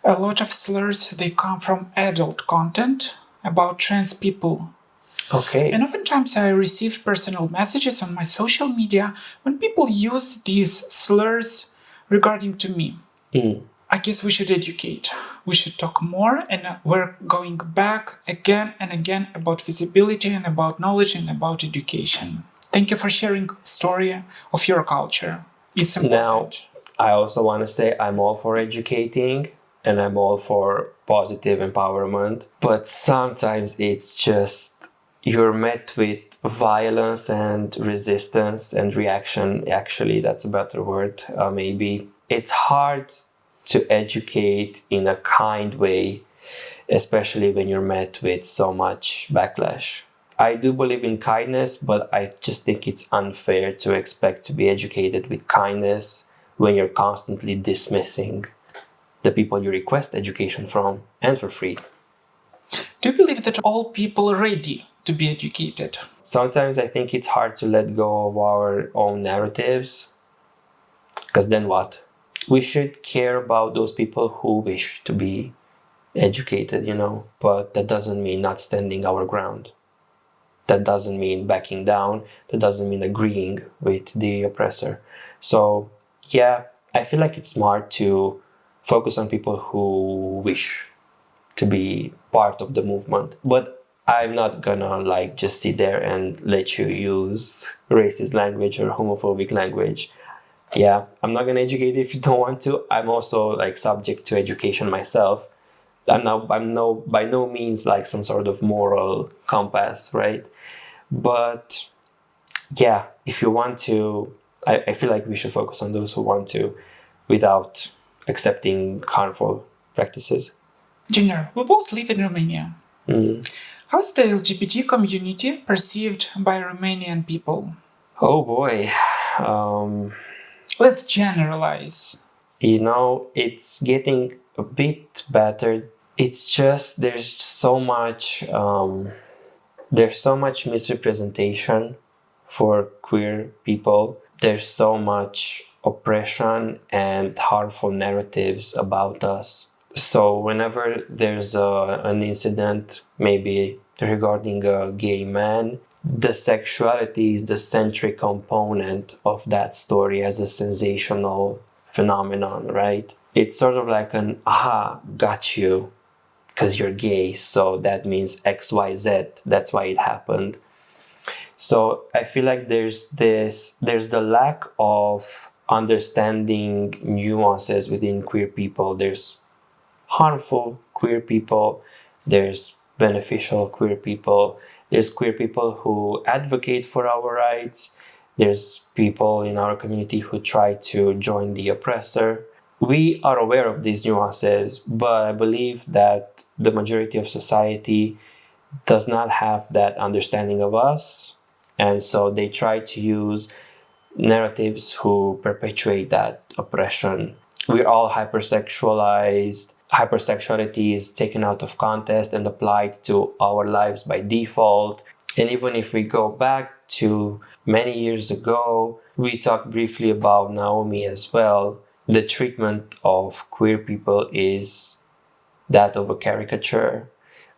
Speaker 1: A lot of slurs, they come from adult content about trans people.
Speaker 2: Okay.
Speaker 1: And oftentimes I receive personal messages on my social media when people use these slurs regarding to me. I guess we should educate. We should talk more, and we're going back again and again about visibility and about knowledge and about education. Thank you for sharing the story of your culture. It's important.
Speaker 2: Now, I also want to say I'm all for educating and I'm all for positive empowerment, but sometimes it's just you're met with violence and resistance and reaction. Actually, that's a better word, maybe. It's hard to educate in a kind way, especially when you're met with so much backlash. I do believe in kindness, but I just think it's unfair to expect to be educated with kindness when you're constantly dismissing the people you request education from, and for free.
Speaker 1: Do you believe that all people are ready to be educated?
Speaker 2: Sometimes I think it's hard to let go of our own narratives, because then what? We should care about those people who wish to be educated, but that doesn't mean not standing our ground. That doesn't mean backing down. That doesn't mean agreeing with the oppressor. So, yeah, I feel like it's smart to focus on people who wish to be part of the movement. But I'm not gonna just sit there and let you use racist language or homophobic language. Yeah, I'm not gonna educate you if you don't want to. I'm also subject to education myself. I'm by no means some sort of moral compass, right? But yeah, if you want to, I feel like we should focus on those who want to without accepting harmful practices.
Speaker 1: Junior, we both live in Romania. How is the LGBT community perceived by Romanian people?
Speaker 2: Oh boy.
Speaker 1: Let's generalize.
Speaker 2: It's getting a bit better. It's just there's so much misrepresentation for queer people. There's so much oppression and harmful narratives about us. So whenever there's an incident, maybe regarding a gay man, the sexuality is the centric component of that story as a sensational phenomenon, right? It's sort of like an aha, got you, because you're gay, so that means XYZ, that's why it happened. So I feel like there's the lack of understanding nuances within queer people. There's harmful queer people, there's beneficial queer people, there's queer people who advocate for our rights, there's people in our community who try to join the oppressor. We are aware of these nuances, but I believe that the majority of society does not have that understanding of us, and so they try to use narratives who perpetuate that oppression. We're all hypersexualized. Hypersexuality is taken out of context and applied to our lives by default. And even if we go back to many years ago, we talked briefly about Naomi as well. The treatment of queer people is that of a caricature,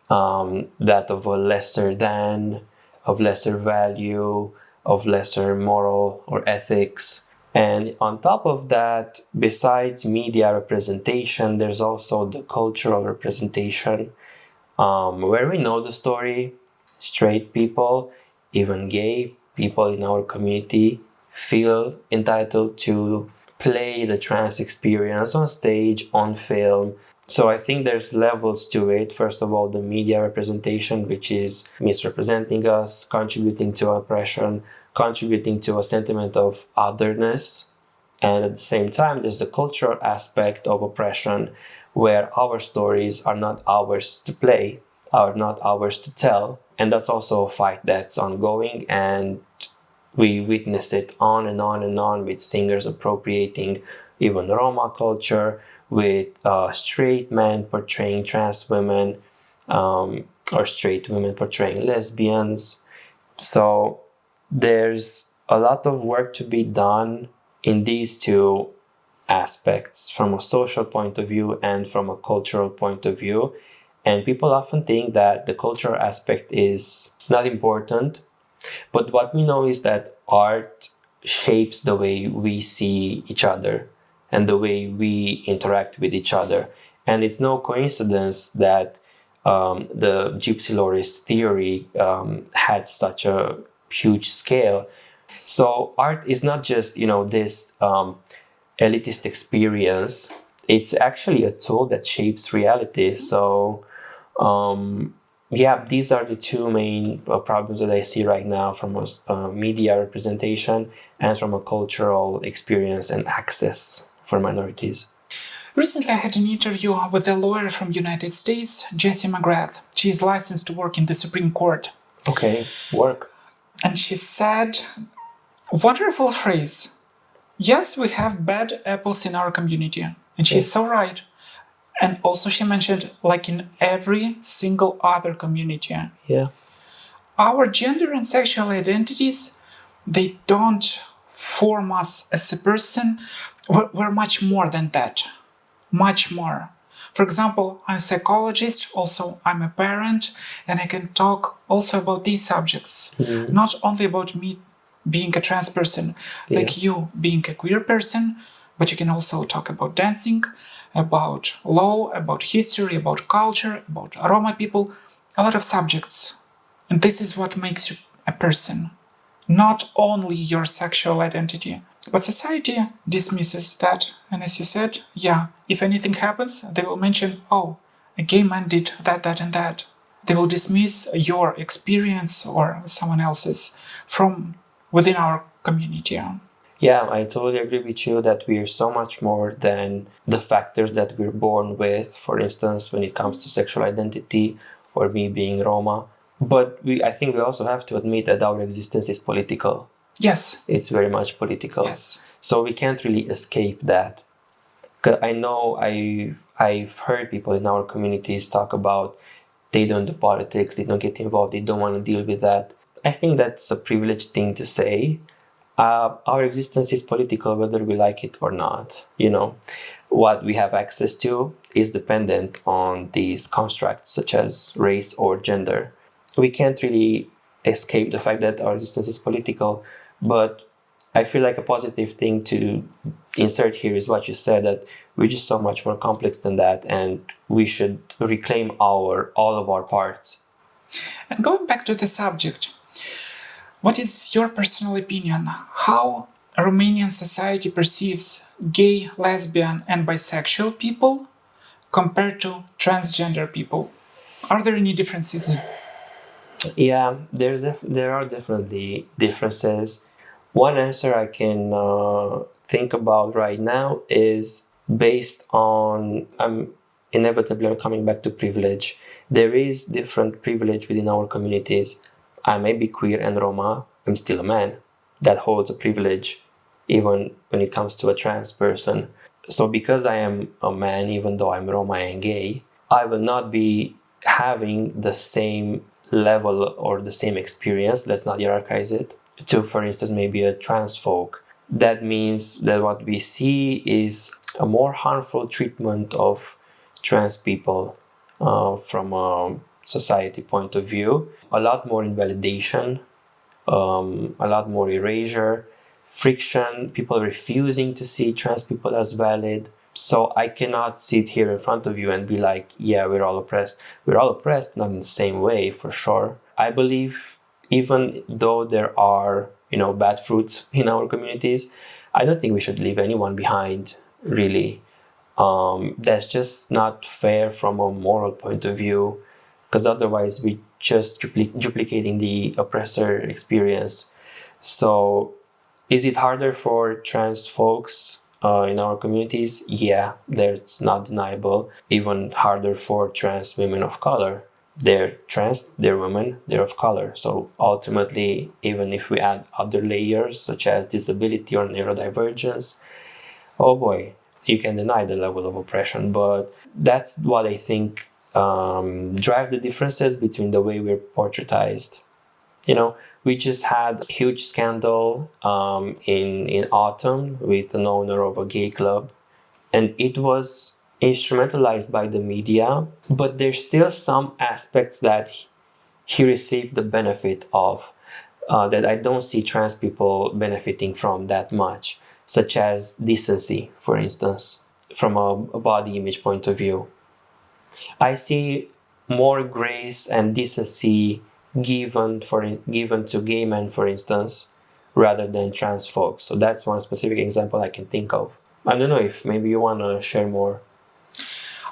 Speaker 2: that of a lesser than, of lesser value, of lesser moral or ethics. And on top of that, besides media representation, there's also the cultural representation, where we know the story. Straight people, even gay people in our community, feel entitled to play the trans experience on stage, on film. So I think there's levels to it. First of all, the media representation, which is misrepresenting us, contributing to oppression, contributing to a sentiment of otherness. And at the same time, there's the cultural aspect of oppression, where our stories are not ours to play, are not ours to tell. And that's also a fight that's ongoing, and we witness it on and on and on, with singers appropriating even Roma culture, with straight men portraying trans women, or straight women portraying lesbians. So there's a lot of work to be done in these two aspects, from a social point of view and from a cultural point of view. And people often think that the cultural aspect is not important. But what we know is that art shapes the way we see each other and the way we interact with each other. And it's no coincidence that the Gypsy Lorist theory had such a huge scale. So art is not just, this elitist experience. It's actually a tool that shapes reality. So these are the two main problems that I see right now, from a media representation and from a cultural experience and access for minorities.
Speaker 1: Recently, I had an interview with a lawyer from United States, Jessie McGrath. She is licensed to work in the Supreme Court.
Speaker 2: Okay, work.
Speaker 1: And she said, wonderful phrase, yes, we have bad apples in our community. And she's so right. And also she mentioned, like in every single other community.
Speaker 2: Yeah.
Speaker 1: Our gender and sexual identities, they don't form us as a person. We're much more than that. Much more. For example, I'm a psychologist, also I'm a parent, and I can talk also about these subjects. Mm-hmm. Not only about me being a trans person, like you being a queer person, but you can also talk about dancing, about law, about history, about culture, about Roma people, a lot of subjects. And this is what makes you a person, not only your sexual identity. But society dismisses that, and as you said, if anything happens, they will mention, oh, a gay man did that, and that. They will dismiss your experience or someone else's from within our community.
Speaker 2: Yeah, I totally agree with you that we are so much more than the factors that we're born with, for instance, when it comes to sexual identity or me being Roma. But I think we also have to admit that our existence is political.
Speaker 1: Yes.
Speaker 2: It's very much political.
Speaker 1: Yes.
Speaker 2: So we can't really escape that. I know I've heard people in our communities talk about they don't do politics, they don't get involved, they don't want to deal with that. I think that's a privileged thing to say. our existence is political whether we like it or not. You know, what we have access to is dependent on these constructs such as race or gender. We can't really escape the fact that our existence is political, but I feel like a positive thing to insert here is what you said, that we're just so much more complex than that, and we should reclaim all of our parts.
Speaker 1: And going back to the subject, what is your personal opinion? How Romanian society perceives gay, lesbian, and bisexual people compared to transgender people? Are there any differences?
Speaker 2: Yeah, there are definitely differences. One answer I can think about right now is based on, I'm inevitably coming back to privilege. There is different privilege within our communities. I may be queer and Roma, I'm still a man. That holds a privilege even when it comes to a trans person. So because I am a man, even though I'm Roma and gay, I will not be having the same level or the same experience, let's not hierarchize it, to, for instance, maybe a trans folk. That means that what we see is a more harmful treatment of trans people from a society point of view, a lot more invalidation, a lot more erasure, friction, people refusing to see trans people as valid. So I cannot sit here in front of you and be like, yeah, we're all oppressed. We're all oppressed, not in the same way, for sure. I believe even though there are, bad fruits in our communities, I don't think we should leave anyone behind, really. That's just not fair from a moral point of view, because otherwise we just duplicating the oppressor experience. So is it harder for trans folks in our communities? Yeah, that's not deniable. Even harder for trans women of color. They're trans, they're women, they're of color. So ultimately, even if we add other layers such as disability or neurodivergence, oh boy, you can deny the level of oppression. But that's what I think drives the differences between the way we're portraitized. We just had a huge scandal in autumn with an owner of a gay club, and it was instrumentalized by the media, but there's still some aspects that he received the benefit of that I don't see trans people benefiting from that much, such as decency, for instance, from a body image point of view. I see more grace and decency given to gay men, for instance, rather than trans folks. So that's one specific example I can think of. I don't know if maybe you want to share more.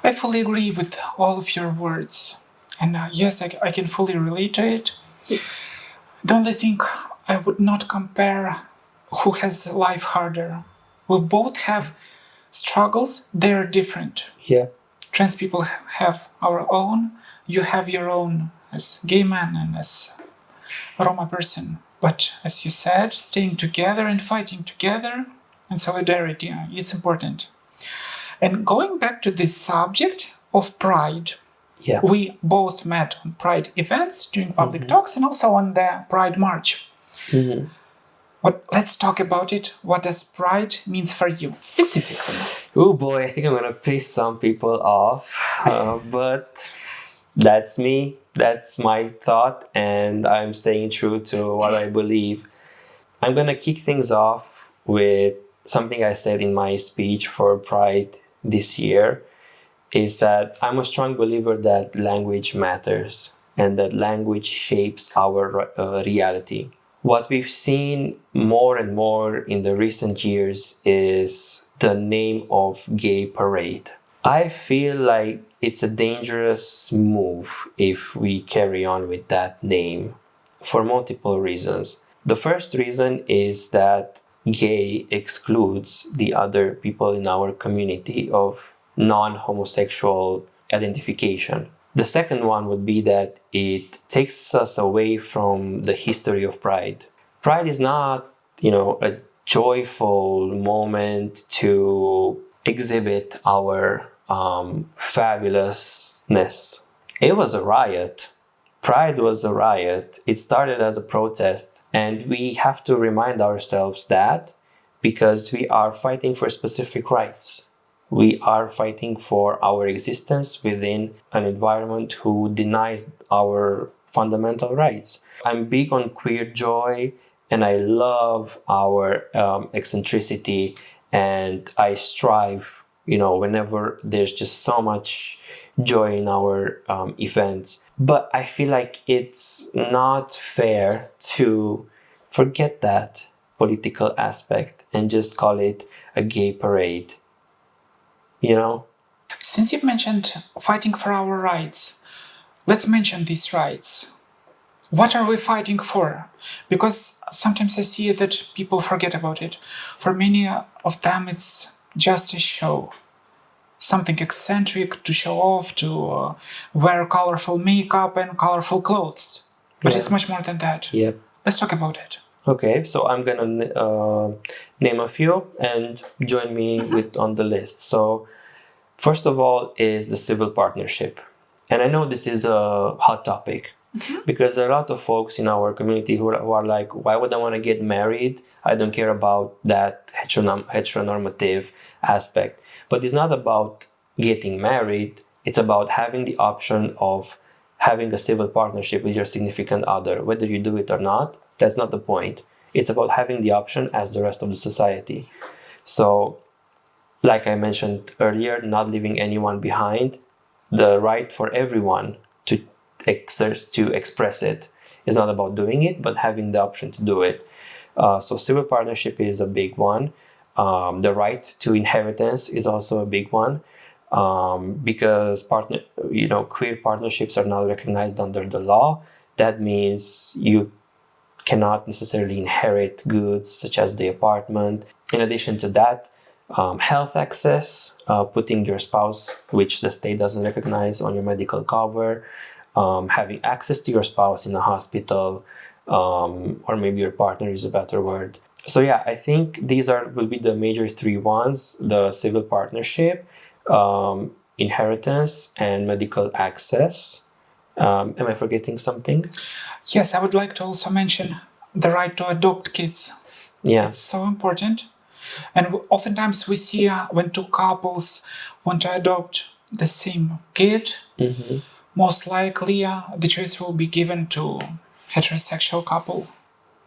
Speaker 1: I fully agree with all of your words. And yes, I can fully relate to it. The only thing I would not compare who has life harder. We both have struggles, they're different.
Speaker 2: Yeah.
Speaker 1: Trans people have our own, you have your own as gay man and as Roma person. But as you said, staying together and fighting together and solidarity, it's important. And going back to this subject of pride,
Speaker 2: Yeah.
Speaker 1: we both met on pride events during public talks and also on the Pride March. Let's talk about it. What does pride means for you specifically?
Speaker 2: Oh boy, I think I'm gonna piss some people off, but that's me. That's my thought, and I'm staying true to what I believe. I'm gonna kick things off with something I said in my speech for Pride this year, is that I'm a strong believer that language matters and that language shapes our reality. What we've seen more and more in the recent years is the name of gay parade. I feel like it's a dangerous move if we carry on with that name for multiple reasons. The first reason is that gay excludes the other people in our community of non-homosexual identification. The second one would be that it takes us away from the history of pride. Pride is not, a joyful moment to exhibit our fabulousness. It was a riot Pride was a riot. It started as a protest, and we have to remind ourselves that because we are fighting for specific rights. We are fighting for our existence within an environment who denies our fundamental rights. I'm big on queer joy, and I love our eccentricity, and I strive, whenever there's just so much joy in our events. But I feel like it's not fair to forget that political aspect and just call it a gay parade.
Speaker 1: Since you've mentioned fighting for our rights, let's mention these rights. What are we fighting for? Because sometimes I see that people forget about it. For many of them, it's just a show. Something eccentric to show off, to wear colorful makeup and colorful clothes. But it's much more than that.
Speaker 2: Yep.
Speaker 1: Let's talk about it.
Speaker 2: Okay, so I'm gonna name a few and join me on the list. So first of all is the civil partnership. And I know this is a hot topic because there are a lot of folks in our community who are like, why would I want to get married? I don't care about that heteronormative aspect. But it's not about getting married. It's about having the option of having a civil partnership with your significant other. Whether you do it or not, that's not the point. It's about having the option as the rest of the society. So, like I mentioned earlier, not leaving anyone behind, the right for everyone to express it. It's not about doing it, but having the option to do it. So civil partnership is a big one. The right to inheritance is also a big one, because queer partnerships are not recognized under the law. That means you cannot necessarily inherit goods such as the apartment. In addition to that, health access, putting your spouse, which the state doesn't recognize, on your medical cover, having access to your spouse in a hospital, or maybe your partner is a better word. So yeah, I think these will be the major three ones: the civil partnership, inheritance, and medical access. Am I forgetting something?
Speaker 1: Yes, I would like to also mention the right to adopt kids.
Speaker 2: Yeah.
Speaker 1: It's so important. And oftentimes we see when two couples want to adopt the same kid, most likely the choice will be given to heterosexual couple,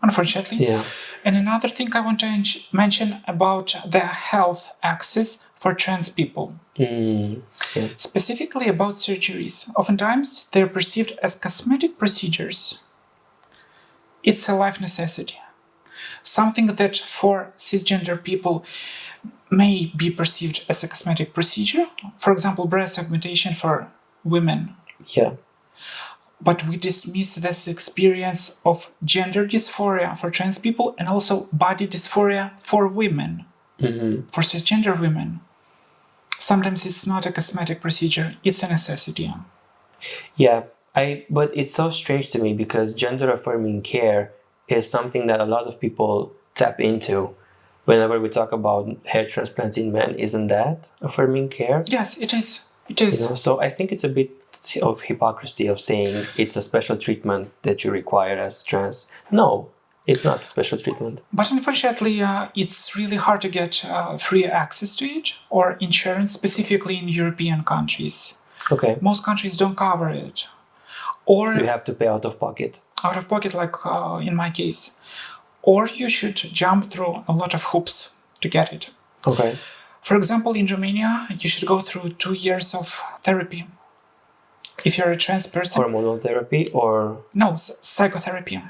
Speaker 1: unfortunately.
Speaker 2: Yeah.
Speaker 1: And another thing I want to mention about the health access for trans people. Specifically about surgeries. Oftentimes they're perceived as cosmetic procedures. It's a life necessity. Something that for cisgender people may be perceived as a cosmetic procedure. For example, breast augmentation for women.
Speaker 2: Yeah.
Speaker 1: But we dismiss this experience of gender dysphoria for trans people and also body dysphoria for women, for cisgender women. Sometimes it's not a cosmetic procedure, it's a necessity.
Speaker 2: Yeah, but it's so strange to me because gender affirming care is something that a lot of people tap into whenever we talk about hair transplants in men. Isn't that affirming care?
Speaker 1: Yes, it is. It is.
Speaker 2: So I think it's a bit of hypocrisy of saying it's a special treatment that you require as trans. No, it's not special treatment.
Speaker 1: But unfortunately, it's really hard to get free access to it or insurance, specifically in European countries.
Speaker 2: Okay.
Speaker 1: Most countries don't cover it. Or
Speaker 2: so you have to pay out of pocket.
Speaker 1: Out of pocket, like in my case. Or you should jump through a lot of hoops to get it.
Speaker 2: Okay.
Speaker 1: For example, in Romania, you should go through 2 years of therapy. If you're a trans person.
Speaker 2: Hormonal therapy or?
Speaker 1: No, psychotherapy.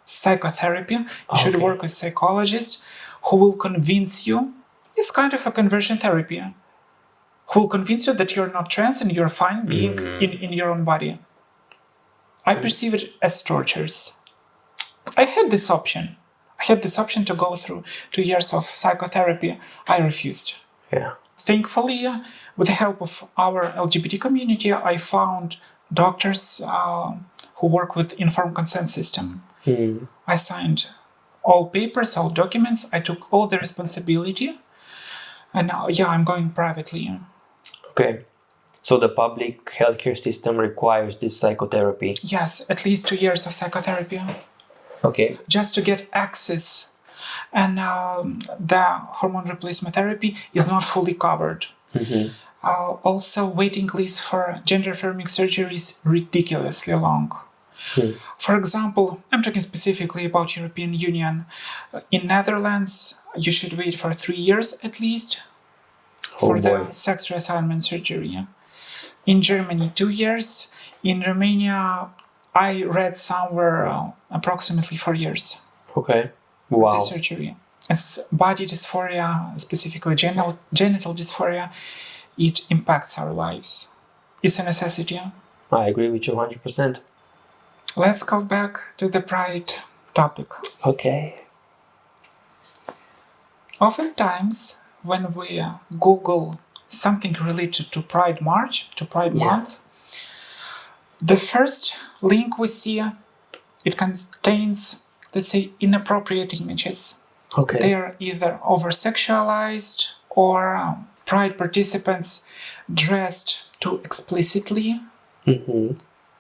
Speaker 1: Psychotherapy. You should work with a psychologist who will convince you. It's kind of a conversion therapy. Who will convince you that you're not trans and you're fine being in your own body. I perceive it as tortures. I had this option. I had this option to go through 2 years of psychotherapy. I refused.
Speaker 2: Yeah.
Speaker 1: Thankfully, with the help of our LGBT community, I found doctors who work with informed consent system. I signed all papers, all documents. I took all the responsibility. And now, I'm going privately.
Speaker 2: Okay. So the public healthcare system requires this psychotherapy.
Speaker 1: Yes, at least 2 years of psychotherapy.
Speaker 2: Okay.
Speaker 1: Just to get access. And the hormone replacement therapy is not fully covered. Also, waiting lists for gender-affirming surgery is ridiculously long. For example, I'm talking specifically about European Union. In Netherlands, you should wait for 3 years at least for the sex reassignment surgery. In Germany, 2 years. In Romania, I read somewhere approximately 4 years.
Speaker 2: Okay.
Speaker 1: For
Speaker 2: Wow.
Speaker 1: the surgery. It's body dysphoria, specifically genital dysphoria. It impacts our lives. It's a necessity.
Speaker 2: I agree with you 100%.
Speaker 1: Let's go back to the pride topic.
Speaker 2: Okay.
Speaker 1: Oftentimes, when we Google something related to Pride March, to Pride Month, the first link we see, it contains, let's say, inappropriate images.
Speaker 2: Okay.
Speaker 1: They are either over-sexualized or Pride participants dressed too explicitly.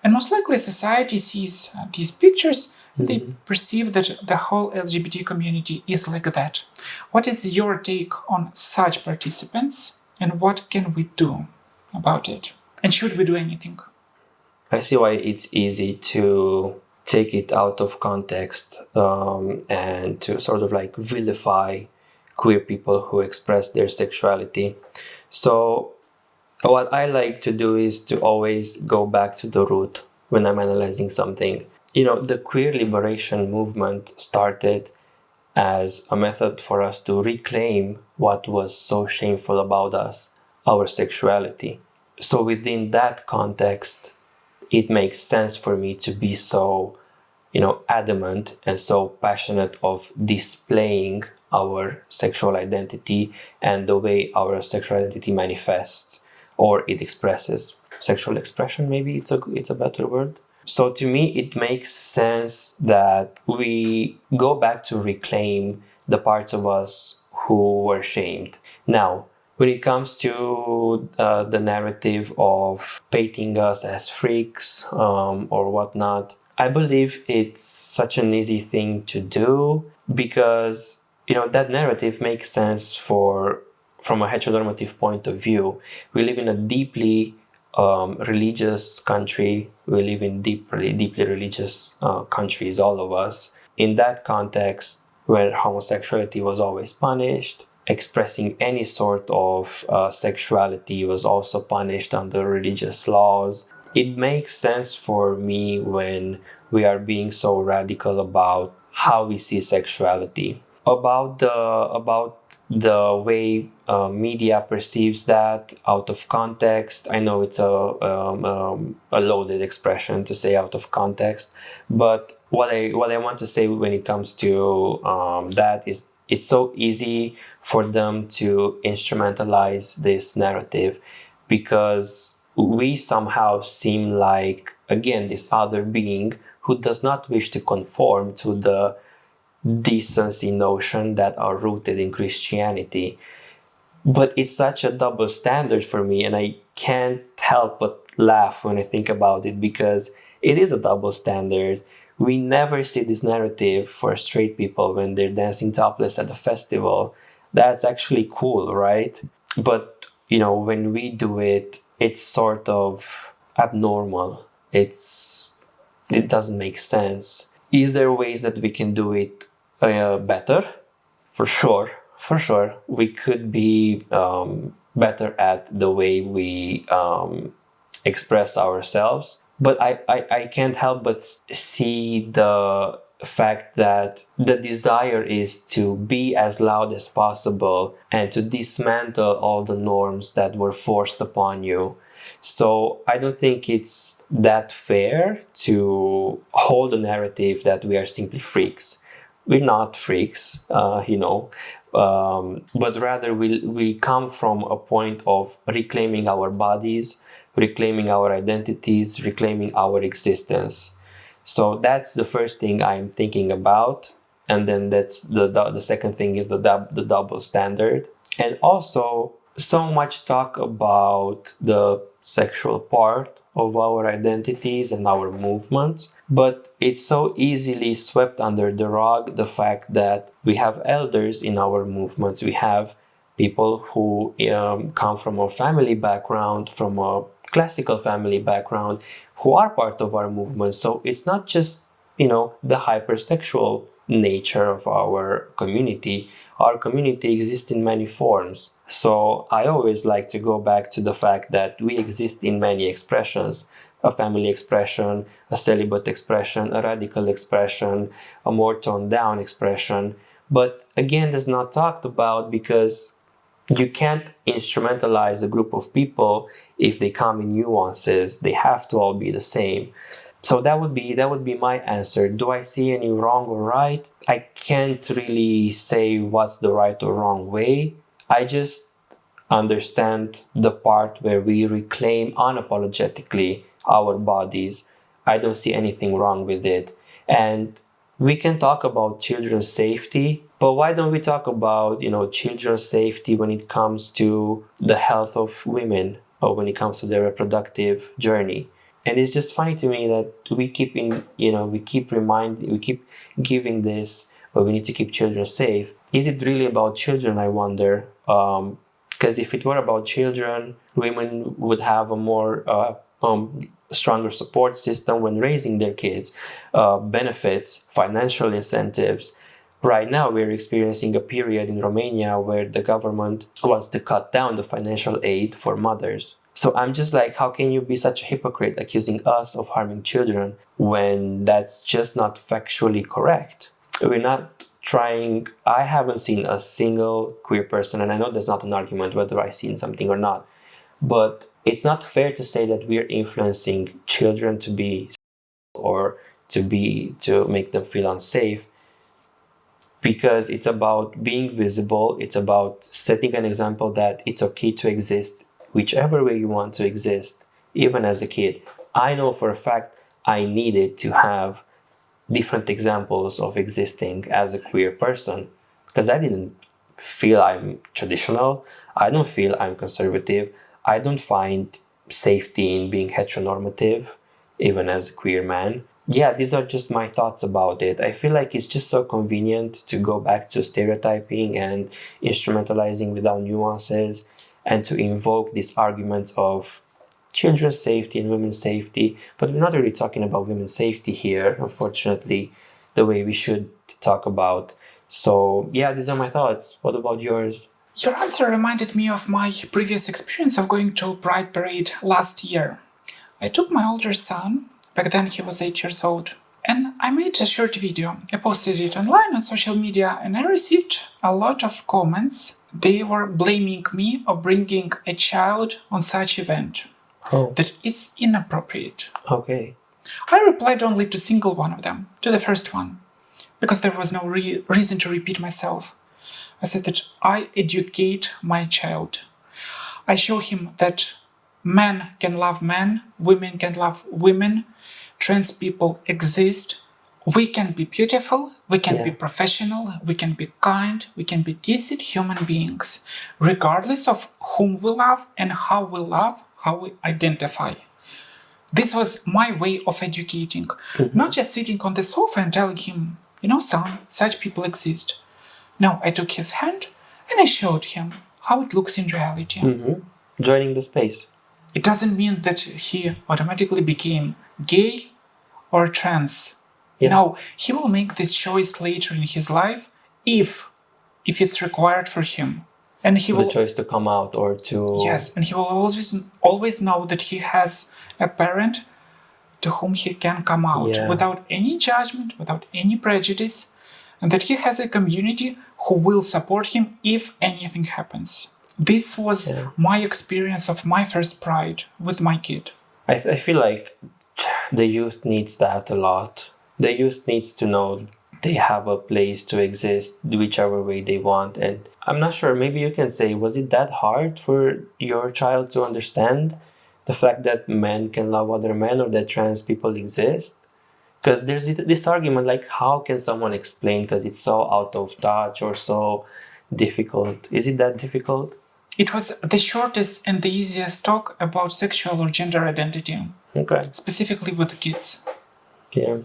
Speaker 1: And most likely society sees these pictures and they perceive that the whole LGBT community is like that. What is your take on such participants and what can we do about it? And should we do anything?
Speaker 2: I see why it's easy to take it out of context and to sort of like vilify queer people who express their sexuality. So what I like to do is to always go back to the root when I'm analyzing something. The queer liberation movement started as a method for us to reclaim what was so shameful about us, our sexuality. So within that context, it makes sense for me to be so, adamant and so passionate of displaying our sexual identity and the way our sexual identity manifests or it expresses. Sexual expression, maybe it's a better word. So to me, it makes sense that we go back to reclaim the parts of us who were shamed. Now, when it comes to the narrative of painting us as freaks or whatnot, I believe it's such an easy thing to do because, that narrative makes sense from a heteronormative point of view. We live in a deeply religious country. We live in deeply religious countries, all of us. In that context, where homosexuality was always punished, expressing any sort of sexuality was also punished under religious laws. It makes sense for me when we are being so radical about how we see sexuality, about the way media perceives that out of context. I know it's a loaded expression to say out of context, but what I want to say when it comes to that is it's so easy for them to instrumentalize this narrative because we somehow seem like, again, this other being who does not wish to conform to the decency notion that are rooted in Christianity. But it's such a double standard for me, and I can't help but laugh when I think about it because it is a double standard. We never see this narrative for straight people when they're dancing topless at a festival. That's actually cool, right? But, when we do it, it's sort of abnormal. It doesn't make sense. Is there ways that we can do it better? For sure. We could be better at the way we express ourselves. But I can't help but see the fact that the desire is to be as loud as possible and to dismantle all the norms that were forced upon you. So I don't think it's that fair to hold a narrative that we are simply freaks. We're not freaks, but rather we come from a point of reclaiming our bodies, reclaiming our identities, reclaiming our existence. So that's the first thing I'm thinking about. And then that's the second thing is the double standard. And also, so much talk about the sexual part of our identities and our movements, but it's so easily swept under the rug, the fact that we have elders in our movements. We have people who come from a family background, from a classical family background, who are part of our movement. So it's not just, the hypersexual nature of our community. Our community exists in many forms. So I always like to go back to the fact that we exist in many expressions: a family expression, a celibate expression, a radical expression, a more toned down expression. But again, that's not talked about because you can't instrumentalize a group of people if they come in nuances. They have to all be the same. So that would be my answer. Do I see any wrong or right? I can't really say what's the right or wrong way. I just understand the part where we reclaim unapologetically our bodies. I don't see anything wrong with it. And we can talk about children's safety, but why don't we talk about, children's safety when it comes to the health of women or when it comes to their reproductive journey? And it's just funny to me that we keep giving this, but we need to keep children safe. Is it really about children, I wonder? Because if it were about children, women would have a more stronger support system when raising their kids, benefits, financial incentives. Right now, we're experiencing a period in Romania where the government wants to cut down the financial aid for mothers. So I'm just like, how can you be such a hypocrite accusing us of harming children when that's just not factually correct? We're not trying. I haven't seen a single queer person, and I know that's not an argument whether I've seen something or not, but it's not fair to say that we're influencing children to be or to make them feel unsafe, because it's about being visible. It's about setting an example that it's okay to exist whichever way you want to exist, even as a kid. I know for a fact I needed to have different examples of existing as a queer person because I didn't feel I'm traditional. I don't feel I'm conservative. I don't find safety in being heteronormative, even as a queer man. Yeah, these are just my thoughts about it. I feel like it's just so convenient to go back to stereotyping and instrumentalizing without nuances and to invoke these arguments of children's safety and women's safety. But we're not really talking about women's safety here, unfortunately, the way we should talk about. So yeah, these are my thoughts. What about yours?
Speaker 1: Your answer reminded me of my previous experience of going to Pride Parade last year. I took my older son, back then he was 8 years old, and I made a short video. I posted it online on social media and I received a lot of comments. They were blaming me of bringing a child on such event.
Speaker 2: Oh,
Speaker 1: That it's inappropriate.
Speaker 2: okay.
Speaker 1: I replied only to single one of them, to the first one, because there was no reason to repeat myself. I said that I educate my child. I show him that men can love men, women can love women, trans people exist. We can be beautiful, we can be professional, we can be kind, we can be decent human beings, regardless of whom we love and how we love, how we identify. This was my way of educating, not just sitting on the sofa and telling him, son, such people exist. No, I took his hand and I showed him how it looks in reality.
Speaker 2: Joining the space.
Speaker 1: It doesn't mean that he automatically became gay or trans. No, he will make this choice later in his life if it's required for him. And he will
Speaker 2: choice to come out or to...
Speaker 1: Yes, and he will always know that he has a parent to whom he can come out without any judgment, without any prejudice, and that he has a community who will support him if anything happens. This was my experience of my first Pride with my kid.
Speaker 2: I feel like the youth needs that a lot. The youth needs to know they have a place to exist whichever way they want. And I'm not sure, maybe you can say, was it that hard for your child to understand the fact that men can love other men or that trans people exist? Because there's this argument like, how can someone explain because it's so out of touch or so difficult? Is it that difficult?
Speaker 1: It was the shortest and the easiest talk about sexual or gender identity,
Speaker 2: Okay.
Speaker 1: specifically with kids.
Speaker 2: Yeah.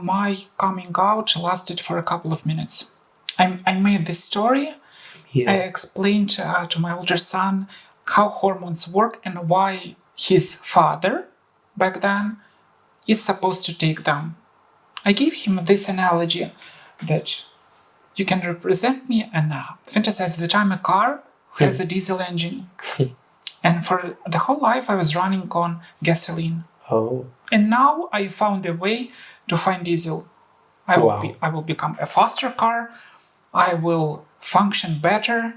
Speaker 1: My coming out lasted for a couple of minutes. I made this story. I
Speaker 2: Yeah.
Speaker 1: explained to my older son how hormones work and why his father, back then, is supposed to take them. I gave him this analogy that you can represent me and fantasize that I'm a car who has a diesel engine. And for the whole life, I was running on gasoline.
Speaker 2: Oh.
Speaker 1: And now I found a way to find diesel. I will become a faster car. I will function better,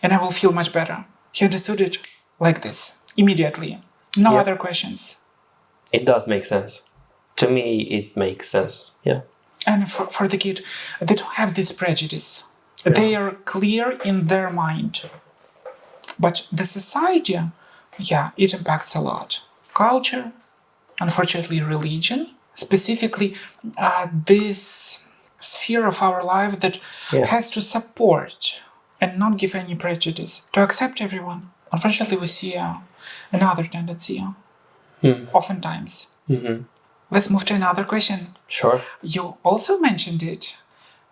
Speaker 1: and I will feel much better. He understood it like this immediately. No
Speaker 2: Yep.
Speaker 1: other questions.
Speaker 2: It does make sense. To me, it makes sense. Yeah.
Speaker 1: And for the kid, they don't have this prejudice. They are clear in their mind. But the society, it impacts a lot. Culture, unfortunately, religion, specifically this sphere of our life that has to support and not give any prejudice, to accept everyone. Unfortunately, we see another tendency, oftentimes.
Speaker 2: Mm-hmm.
Speaker 1: Let's move to another question.
Speaker 2: Sure.
Speaker 1: You also mentioned it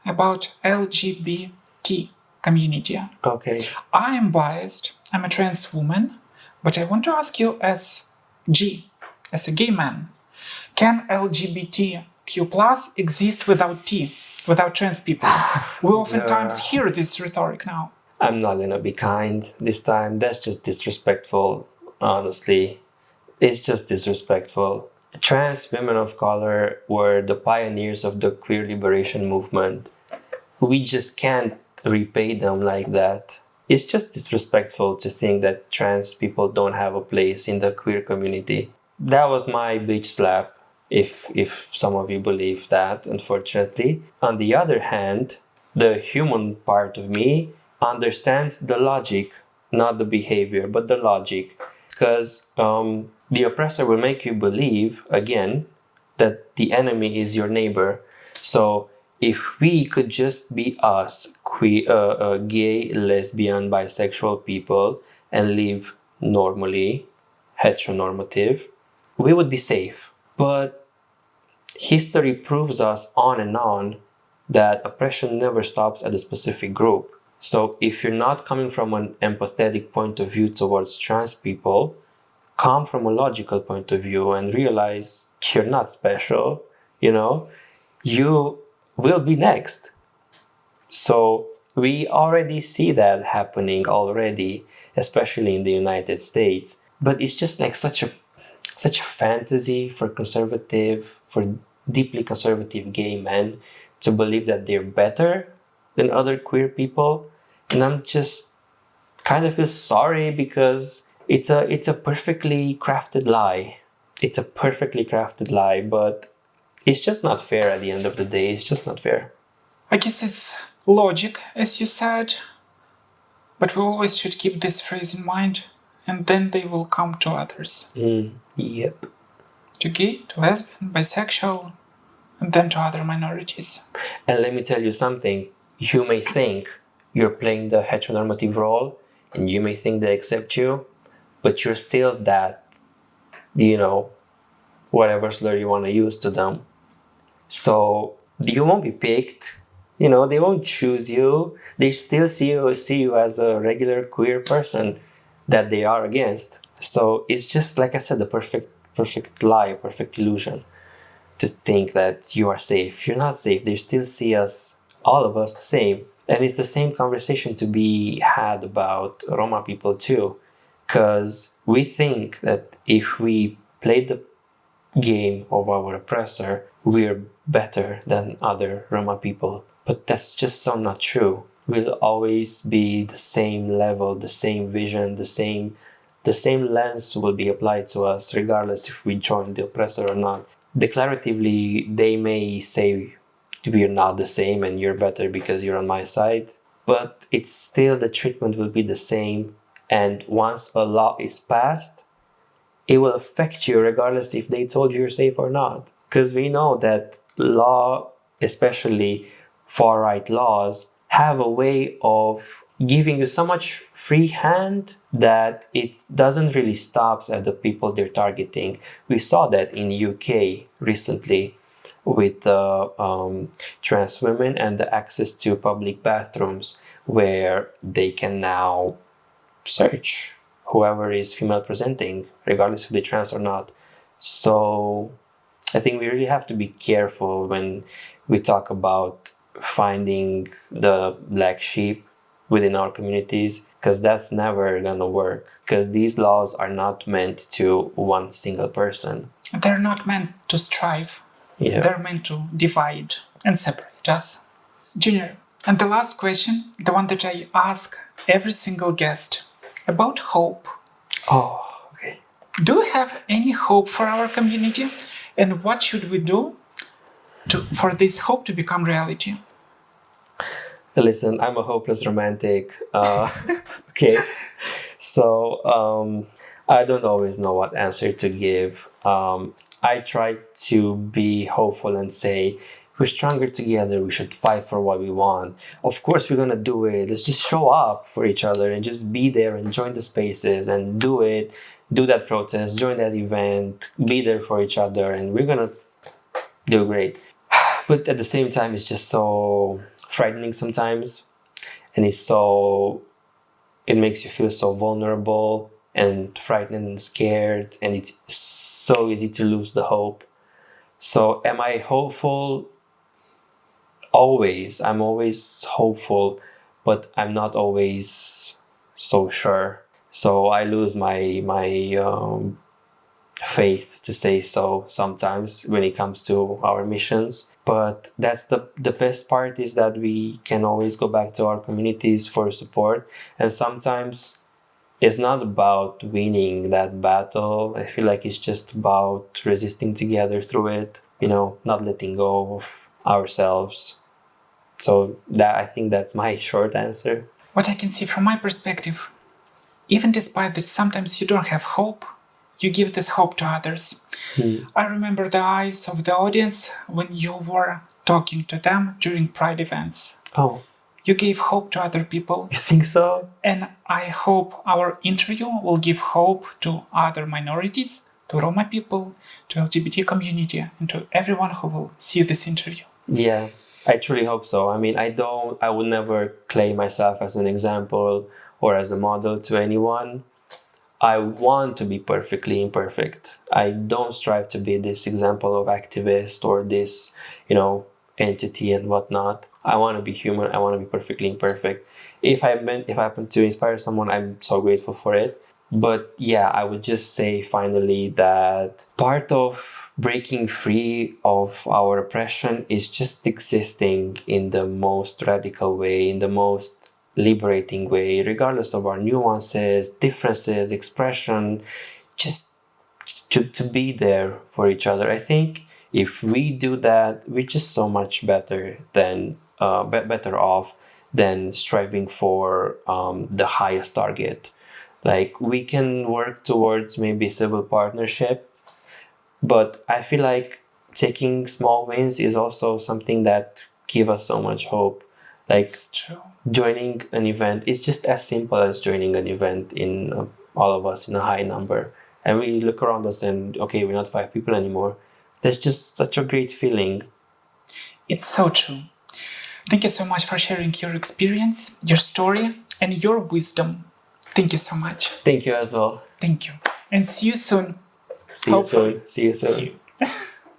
Speaker 1: about LGBT community.
Speaker 2: Okay.
Speaker 1: I am biased. I'm a trans woman, but I want to ask you as a gay man, can LGBTQ plus exist without T, without trans people? We oftentimes hear this rhetoric now.
Speaker 2: I'm not gonna be kind this time. That's just disrespectful, honestly. It's just disrespectful. Trans women of color were the pioneers of the queer liberation movement. We just can't repay them like that. It's just disrespectful to think that trans people don't have a place in the queer community. That was my bitch slap, if some of you believe that, unfortunately. On the other hand, the human part of me understands the logic, not the behavior, but the logic. Because the oppressor will make you believe, again, that the enemy is your neighbor. So if we could just be us, gay, lesbian, bisexual people, and live normally, heteronormative, we would be safe. But history proves us on and on that oppression never stops at a specific group. So if you're not coming from an empathetic point of view towards trans people, come from a logical point of view and realize you're not special, you will be next. So we already see that happening already, especially in the United States. But it's just like such a fantasy for deeply conservative gay men to believe that they're better than other queer people. And I'm just kind of feel sorry because it's a perfectly crafted lie. It's a perfectly crafted lie, but it's just not fair at the end of the day. It's just not fair.
Speaker 1: I guess it's logic, as you said, but we always should keep this phrase in mind, and then they will come to others.
Speaker 2: Yep.
Speaker 1: To gay, to lesbian, bisexual, and then to other minorities.
Speaker 2: And let me tell you something. You may think you're playing the heteronormative role, and you may think they accept you, but you're still that, whatever slur you want to use to them. So you won't be picked. They won't choose you. They still see you as a regular queer person that they are against. So it's just, like I said, the perfect lie, a perfect illusion to think that you are safe. You're not safe. They still see us, all of us, the same. And it's the same conversation to be had about Roma people too. Because we think that if we play the game of our oppressor, we're better than other Roma people. But that's just so not true. We'll always be the same level, the same vision, the same lens will be applied to us regardless if we join the oppressor or not. Declaratively, they may say we're not the same and you're better because you're on my side, but it's still, the treatment will be the same. And once a law is passed, it will affect you regardless if they told you you're safe or not. Because we know that law, especially far-right laws, have a way of giving you so much free hand that it doesn't really stop at the people they're targeting. We saw that in UK recently with the trans women and the access to public bathrooms, where they can now search whoever is female presenting, regardless if they're trans or not. So I think we really have to be careful when we talk about finding the black sheep within our communities, because that's never gonna work, because these laws are not meant to one single person.
Speaker 1: They're not meant to strive.
Speaker 2: Yeah.
Speaker 1: They're meant to divide and separate us. Junior, and the last question, the one that I ask every single guest, about hope.
Speaker 2: Oh, okay.
Speaker 1: Do we have any hope for our community? And what should we do for this hope to become reality?
Speaker 2: Listen, I'm a hopeless romantic. Okay. So I don't always know what answer to give. I try to be hopeful and say, we're stronger together. We should fight for what we want. Of course, we're going to do it. Let's just show up for each other and just be there and join the spaces and do it. Do that protest, join that event, be there for each other, and we're going to do great. But at the same time, it's just so frightening sometimes. And it makes you feel so vulnerable and frightened and scared. And it's so easy to lose the hope. So am I hopeful? Always. I'm always hopeful, but I'm not always so sure. So I lose my faith, to say so, sometimes when it comes to our missions. But that's the best part, is that we can always go back to our communities for support. And sometimes it's not about winning that battle. I feel like it's just about resisting together through it, not letting go of ourselves. So I think that's my short answer.
Speaker 1: What I can see from my perspective, even despite that sometimes you don't have hope, you give this hope to others. I remember the eyes of the audience when you were talking to them during Pride events.
Speaker 2: Oh.
Speaker 1: You gave hope to other people.
Speaker 2: You think so?
Speaker 1: And I hope our interview will give hope to other minorities, to Roma people, to LGBT community, and to everyone who will see this interview.
Speaker 2: Yeah, I truly hope so. I mean, I would never claim myself as an example or as a model to anyone. I want to be perfectly imperfect. I don't strive to be this example of activist or this, entity and whatnot. I want to be human. I want to be perfectly imperfect. If I happen to inspire someone, I'm so grateful for it. But yeah, I would just say finally that part of breaking free of our oppression is just existing in the most radical way, in the most liberating way, regardless of our nuances, differences, expression, just to be there for each other. I think if we do that, we're just so much better off than striving for the highest target. Like, we can work towards maybe civil partnership, but I feel like taking small wins is also something that give us so much hope. Like, joining an event is just as simple as joining an event in all of us in a high number. And we look around us and, okay, we're not 5 people anymore. That's just such a great feeling.
Speaker 1: It's so true. Thank you so much for sharing your experience, your story, and your wisdom. Thank you so much.
Speaker 2: Thank you as well.
Speaker 1: Thank you. And see you soon.
Speaker 2: See you soon.
Speaker 1: See you.